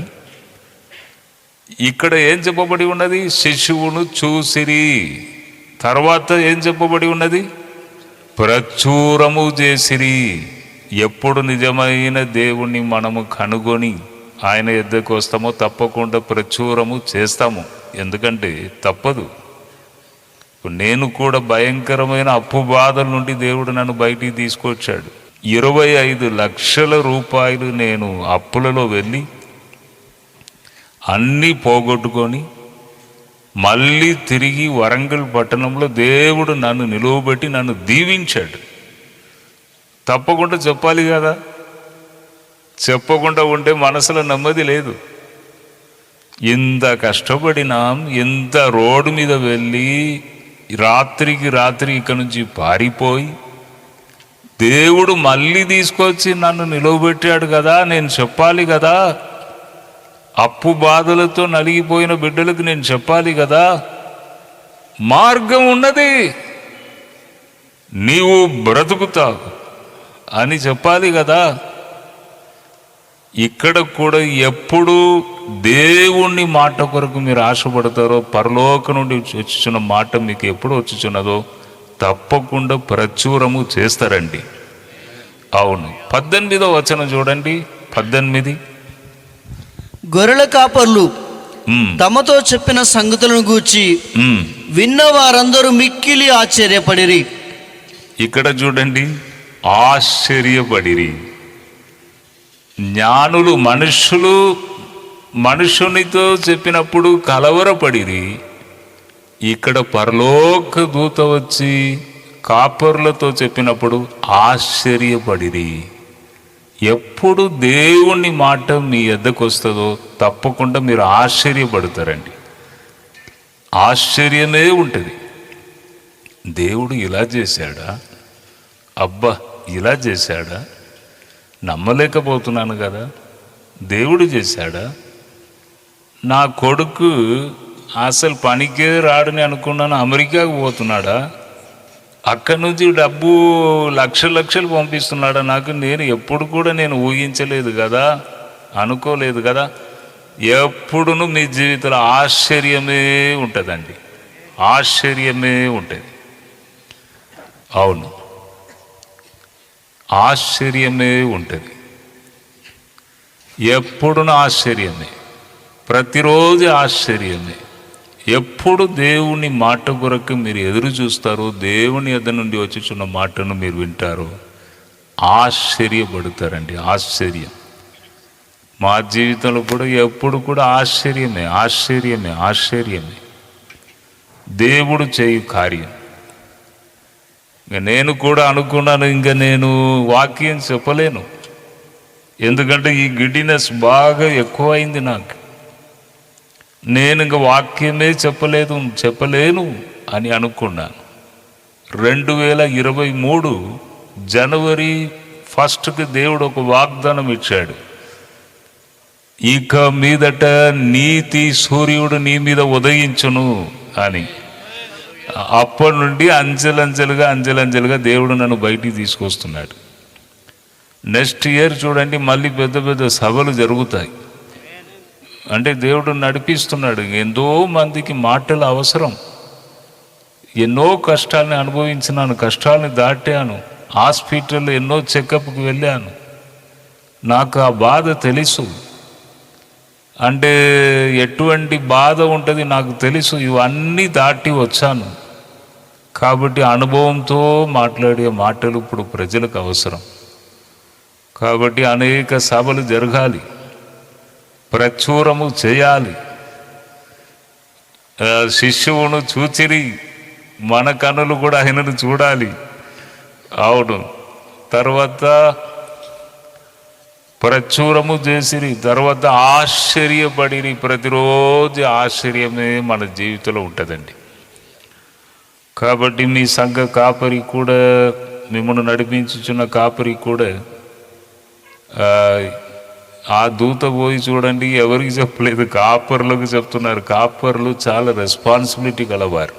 ఇక్కడ ఏం చెప్పబడి ఉన్నది? శిశువును చూసిరి. తర్వాత ఏం చెప్పబడి ఉన్నది? ప్రచురము చేసిరి. ఎప్పుడు నిజమైన దేవుణ్ణి మనము కనుగొని ఆయన ఎద్దకు వస్తామో తప్పకుండా ప్రచురము చేస్తాము. ఎందుకంటే తప్పదు. నేను కూడా భయంకరమైన అప్పు బాధల నుండి దేవుడు నన్ను బయటికి తీసుకొచ్చాడు. 25 లక్షల రూపాయలు నేను అప్పులలో వెళ్ళి అన్నీ పోగొట్టుకొని మళ్ళీ తిరిగి వరంగల్ పట్టణంలో దేవుడు నన్ను నిలువబెట్టి నన్ను దీవించాడు. తప్పకుండా చెప్పాలి కదా. చెప్పకుండా ఉంటే మనసులో నెమ్మది లేదు. ఇంత కష్టపడినాం, ఇంత రోడ్డు మీద వెళ్ళి రాత్రికి రాత్రి ఇక్కడి నుంచి పారిపోయి దేవుడు మళ్ళీ తీసుకొచ్చి నన్ను నిలవబెట్టాడు కదా, నేను చెప్పాలి కదా. అప్పు బాధలతో నలిగిపోయిన బిడ్డలకు నేను చెప్పాలి కదా. మార్గం ఉన్నది, నీవు బ్రతుకుతావు అని చెప్పాలి కదా. ఇక్కడ కూడా ఎప్పుడు దేవుణ్ణి మాట కొరకు మీరు ఆశపడతారో, పరలోక నుండి వచ్చుచున్న మాట మీకు ఎప్పుడు వచ్చుచున్నదో తప్పకుండా ప్రచురము చేస్తారండి. అవును. 18వ వచనం చూడండి. 18. గొర్రెల కాపర్లు తమతో చెప్పిన సంగతులను గూర్చి విన్న వారందరూ మిక్కిలి ఆశ్చర్యపడిరి. ఇక్కడ చూడండి, ఆశ్చర్యపడిరి. జ్ఞానులు మనుషునితో చెప్పినప్పుడు కలవరపడిరి. ఇక్కడ పరలోక దూత వచ్చి కాపర్లతో చెప్పినప్పుడు ఆశ్చర్యపడిరి. ఎప్పుడు దేవుని మాట మీ ఎద్దకు వస్తుందో తప్పకుండా మీరు ఆశ్చర్యపడతారండి. ఆశ్చర్యమే ఉంటుంది. దేవుడు ఇలా చేశాడా, అబ్బా ఇలా చేశాడా, నమ్మలేకపోతున్నాను కదా, దేవుడు చేశాడా, నా కొడుకు అసలు పనికే రాడని అనుకున్నాను, అమెరికాకు పోతున్నాడా, అక్కడి నుంచి డబ్బు లక్షలు పంపిస్తున్నాడా నాకు, నేను ఎప్పుడు కూడా నేను ఊహించలేదు కదా, అనుకోలేదు కదా. ఎప్పుడును మీ జీవితంలో ఆశ్చర్యమే ఉంటుందండి, ఆశ్చర్యమే ఉంటుంది. అవును, ఆశ్చర్యమే ఉంటుంది. ఎప్పుడును ఆశ్చర్యమే, ప్రతిరోజు ఆశ్చర్యమే. ఎప్పుడు దేవుని మాట కొరకు మీరు ఎదురు చూస్తారో, దేవుని యొద్ద నుండి వచ్చుచున్న మాటను మీరు వింటారో ఆశ్చర్యపడతారండి. ఆశ్చర్యం. మా జీవితంలో కూడా ఎప్పుడు కూడా ఆశ్చర్యమే, ఆశ్చర్యమే, ఆశ్చర్యమే దేవుడు చేయు కార్యం. ఇంకా నేను కూడా అనుకున్నాను, ఇంకా నేను వాక్యం చెప్పలేను, ఎందుకంటే ఈ గిడ్డినెస్ బాగా ఎక్కువైంది నాకు. నేను ఇంక వాక్యమే చెప్పలేను అని అనుకున్నాను. 2023 జనవరి 1కి దేవుడు ఒక వాగ్దానం ఇచ్చాడు. ఇక మీదట నీతి సూర్యుడు నీ మీద ఉదయించును అని. అప్పటి నుండి అంచెలంచెలుగా దేవుడు నన్ను బయటికి తీసుకొస్తున్నాడు. నెక్స్ట్ ఇయర్ చూడండి, మళ్ళీ పెద్ద పెద్ద సభలు జరుగుతాయి. అంటే దేవుడు నడిపిస్తున్నాడు. ఎంతో మందికి మాటలు అవసరం. ఎన్నో కష్టాలని అనుభవించినాను, కష్టాలని దాటాను, హాస్పిటల్లో ఎన్నో చెకప్కి వెళ్ళాను. నాకు ఆ బాధ తెలుసు, అంటే ఎటువంటి బాధ ఉంటుంది నాకు తెలుసు. ఇవన్నీ దాటి వచ్చాను కాబట్టి అనుభవంతో మాట్లాడే మాటలు ఇప్పుడు ప్రజలకు అవసరం. కాబట్టి అనేక సభలు జరగాలి, ప్రచురము చేయాలి. శిష్యువును చూచిరి, మన కనులు కూడా ఆయనను చూడాలి. అవును. తర్వాత ప్రచురము చేసిరి, తర్వాత ఆశ్చర్యపడిరి. ప్రతిరోజు ఆశ్చర్యమే మన జీవితంలో ఉంటుందండి. కాబట్టి మీ సంఘ కాపరి కూడా, మిమ్మల్ని నడిపించుచున్న కాపరి కూడా ఆ దూత పోయి చూడండి, ఎవరికి చెప్పలేదు, కాపర్లకు చెప్తున్నారు. కాపర్లు చాలా రెస్పాన్సిబిలిటీ గలవారు.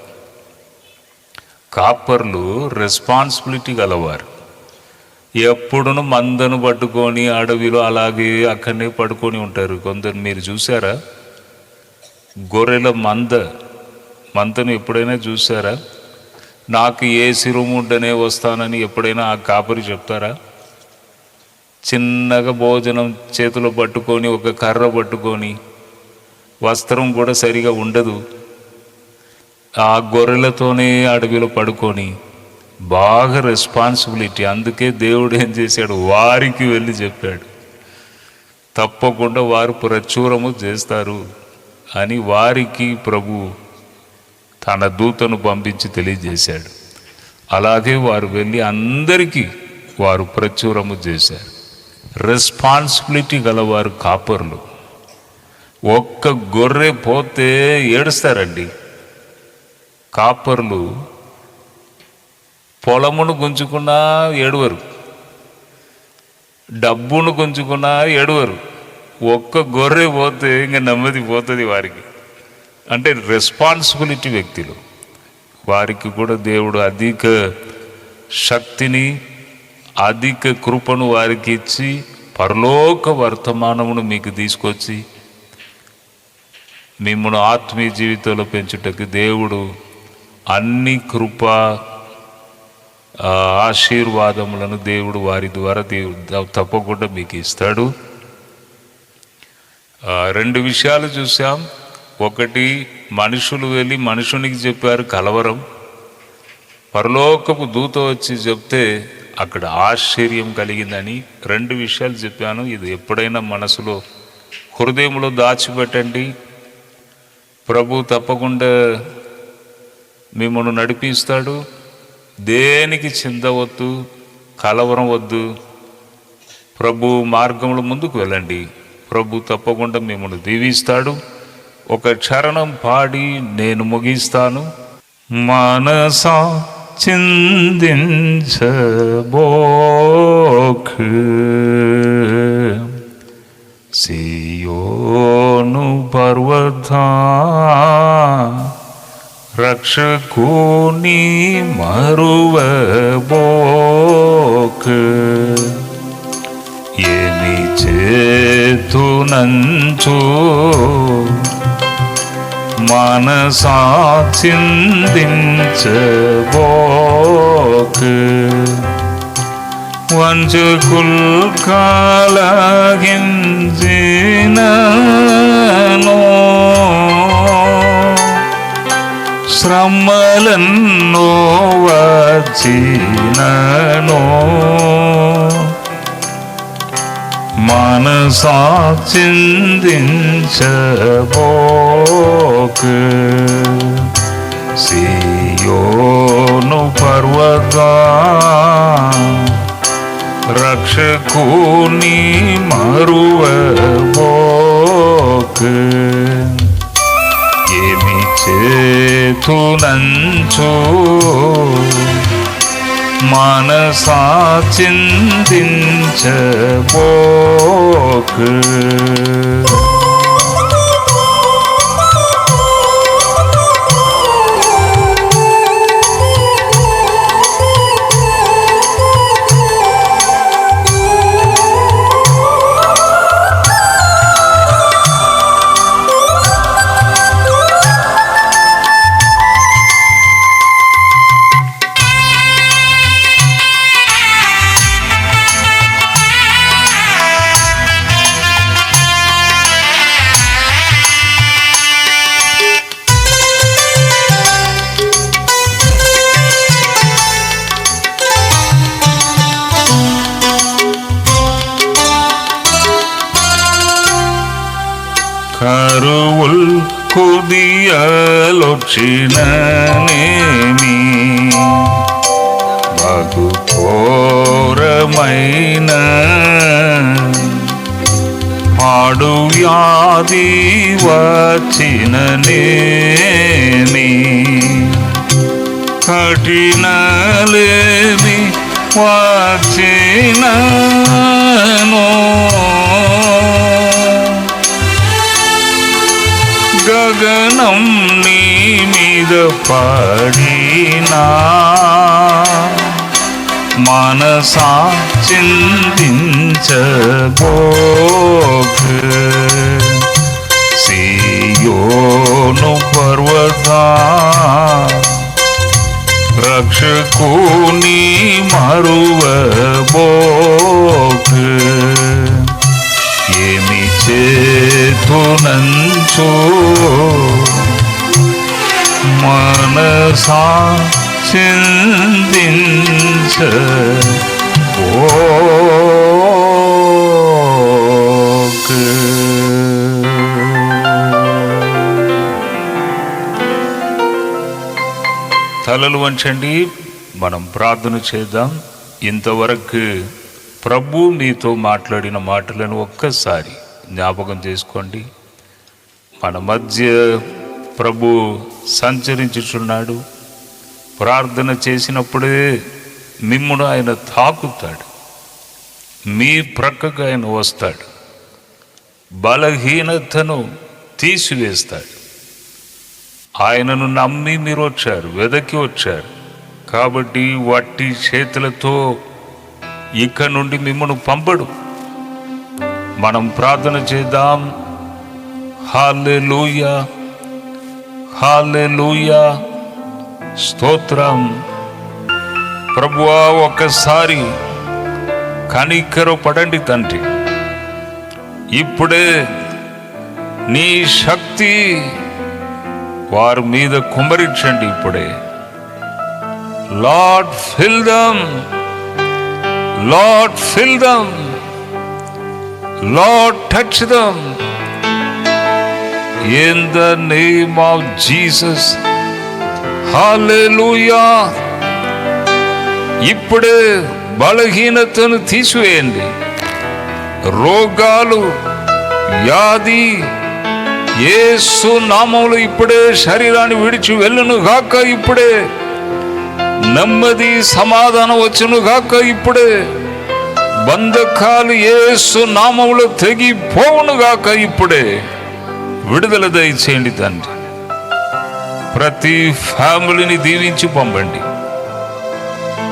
కాపర్లు రెస్పాన్సిబిలిటీ గలవారు. ఎప్పుడును మందను పట్టుకొని అడవిలో అలాగే అక్కడనే పడుకొని ఉంటారు. కొందరు మీరు చూసారా, గొర్రెల మందను ఎప్పుడైనా చూసారా? నాకు ఏసీ రూమ్ ఉంటేనే వస్తానని ఎప్పుడైనా ఆ కాపరి చెప్తారా? చిన్నగా భోజనం చేతిలో పట్టుకొని, ఒక కర్ర పట్టుకొని, వస్త్రం కూడా సరిగా ఉండదు, ఆ గొర్రెలతోనే అడవిలో పడుకొని, బాగా రెస్పాన్సిబిలిటీ. అందుకే దేవుడు ఏం చేశాడు, వారికి వెళ్ళి చెప్పాడు, తప్పకుండా వారు ప్రచురము చేస్తారు అని వారికి ప్రభు తన దూతను పంపించి తెలియజేశాడు. అలాగే వారు వెళ్ళి అందరికీ వారు ప్రచురము చేశారు. రెస్పాన్సిబిలిటీ గలవారు కాపర్లు. ఒక్క గొర్రె పోతే ఏడుస్తారండి కాపర్లు. పొలమును గుంజుకున్నా ఏడువరు, డబ్బును గుంజుకున్నా ఏడువరు. ఒక్క గొర్రె పోతే ఇంకా నెమ్మది పోతుంది వారికి. అంటే రెస్పాన్సిబిలిటీ వ్యక్తులు. వారికి కూడా దేవుడు అధిక శక్తిని, అధిక కృపను వారికి ఇచ్చి పరలోక వర్తమానమును మీకు తీసుకొచ్చి మిమ్మల్ని ఆత్మీయ జీవితంలో పెంచుటకు దేవుడు అన్ని కృప ఆశీర్వాదములను దేవుడు వారి ద్వారా తప్పకుండా మీకు ఇస్తాడు. రెండు విషయాలు చూసాం. ఒకటి, మనుషులు వెళ్ళి మనుషునికి చెప్పారు కలవరం. పరలోకపు దూత వచ్చి చెప్తే అక్కడ ఆశ్చర్యం కలిగిందని. రెండు విషయాలు చెప్పాను. ఇది ఎప్పుడైనా మనసులో, హృదయంలో దాచిపెట్టండి. ప్రభు తప్పకుండా మిమ్మల్ని నడిపిస్తాడు. దేనికి చిందవద్దు, కలవరం వద్దు. ప్రభు మార్గంలో ముందుకు వెళ్ళండి. ప్రభు తప్పకుండా మిమ్మల్ని దీవిస్తాడు. ఒక చరణం పాడి నేను ముగిస్తాను. మనసా చిందించబోకు సియోను పర్వతా రక్షకుని మరువబోకు. ఏమి చేతునంచు మనసా చిందించబోకు. వంచకుల్ కాలగించినను శ్రమలన్నో వచ్చినను మనసా చిందించబోకు. సియోను పర్వతా రక్షకుని మరువబోకు. ఏమి చేతునంచు మనసా చిందించబోకు. కరువుల్ కుదియలొచ్చిననేమి బగు ఘోరమైన పాడు వ్యాధి వచ్చిననేమి కఠినలేమి వచ్చినను గగనం నీ మీద పడినా మనసా చిందించబోకు. సియోను పర్వతా రక్షకుని మరువబోకు, ఏమి చేతునంచో మనసా చిందించబోకు. తలలు వంచండి, మనం ప్రార్థన చేద్దాం. ఇంతవరకు ప్రభు మీతో మాట్లాడిన మాటలను ఒక్కసారి జ్ఞాపకం చేసుకోండి. మన మధ్య ప్రభు సంచరించుచున్నాడు. ప్రార్థన చేసినప్పుడే మిమ్మును ఆయన తాకుతాడు, మీ ప్రక్కకు ఆయన వస్తాడు, బలహీనతను తీసివేస్తాడు. ఆయనను నమ్మి మీరు వచ్చారు, వెదకి వచ్చారు కాబట్టి వట్టి చేతులతో ఇక నుండి మిమ్మల్ని పంపడు. మనం ప్రార్థన చేద్దాం. హల్లెలూయా, హల్లెలూయా, స్తోత్రం. ప్రభువా, ఒక్కసారి కనికరపడండి తండ్రి. ఇప్పుడే నీ శక్తి వారి మీద కుమ్మరించండి. ఇప్పుడే Lord fill them, Lord fill them, Lord touch them in the name of Jesus. Hallelujah. ఇప్పుడే బలహీనతను తీసివేయండి. రోగాలు, వ్యాధి యేసు నామములో ఇప్పుడే శరీరాన్ని విడిచి వెళ్ళును గాక. ఇప్పుడే నెమ్మది సమాధానం వచ్చును గాక. ఇప్పుడే బంధకాలు యేసు నామములో తెగిపోవును గాక. ఇప్పుడే విడుదల దయచేయండి తండ్రి. ప్రతి ఫ్యామిలీని దీవించి పంపండి.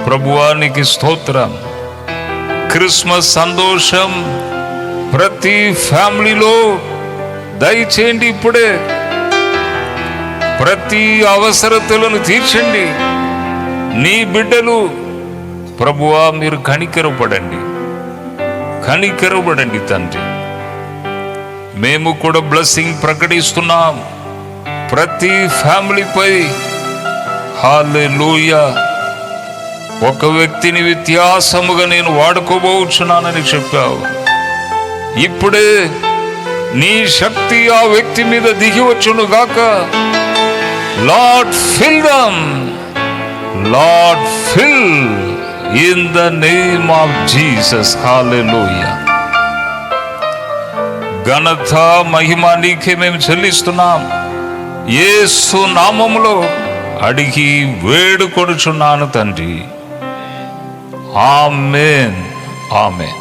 ప్రభువానికి స్తోత్రం. క్రిస్మస్ సంతోషం ప్రతి ఫ్యామిలీలో దయచేయండి. ఇప్పుడే ప్రతి అవసరతలను తీర్చండి. నీ బిడ్డలు ప్రభువా, మీరు కనికరపడండి, కనికరపడండి తండ్రి. మేము కూడా బ్లెస్సింగ్ ప్రకటిస్తున్నాం ప్రతి ఫ్యామిలీపై. హల్లెలూయా. ఒక వ్యక్తిని వ్యత్యాసముగా నేను వాడుకోబోచున్నానని చెప్పావు. ఇప్పుడే నీ శక్తి ఆ వ్యక్తి మీద దిగి వచ్చును గాక. Lord fill them, Lord fill in the name of Jesus. Hallelujah. ఘనత మహిమ నీకే మేము చెల్లిస్తున్నాం. యేసు నామములో అడిగి వేడుకొనుచున్నాను తండ్రి. ఆమేన్, ఆమేన్.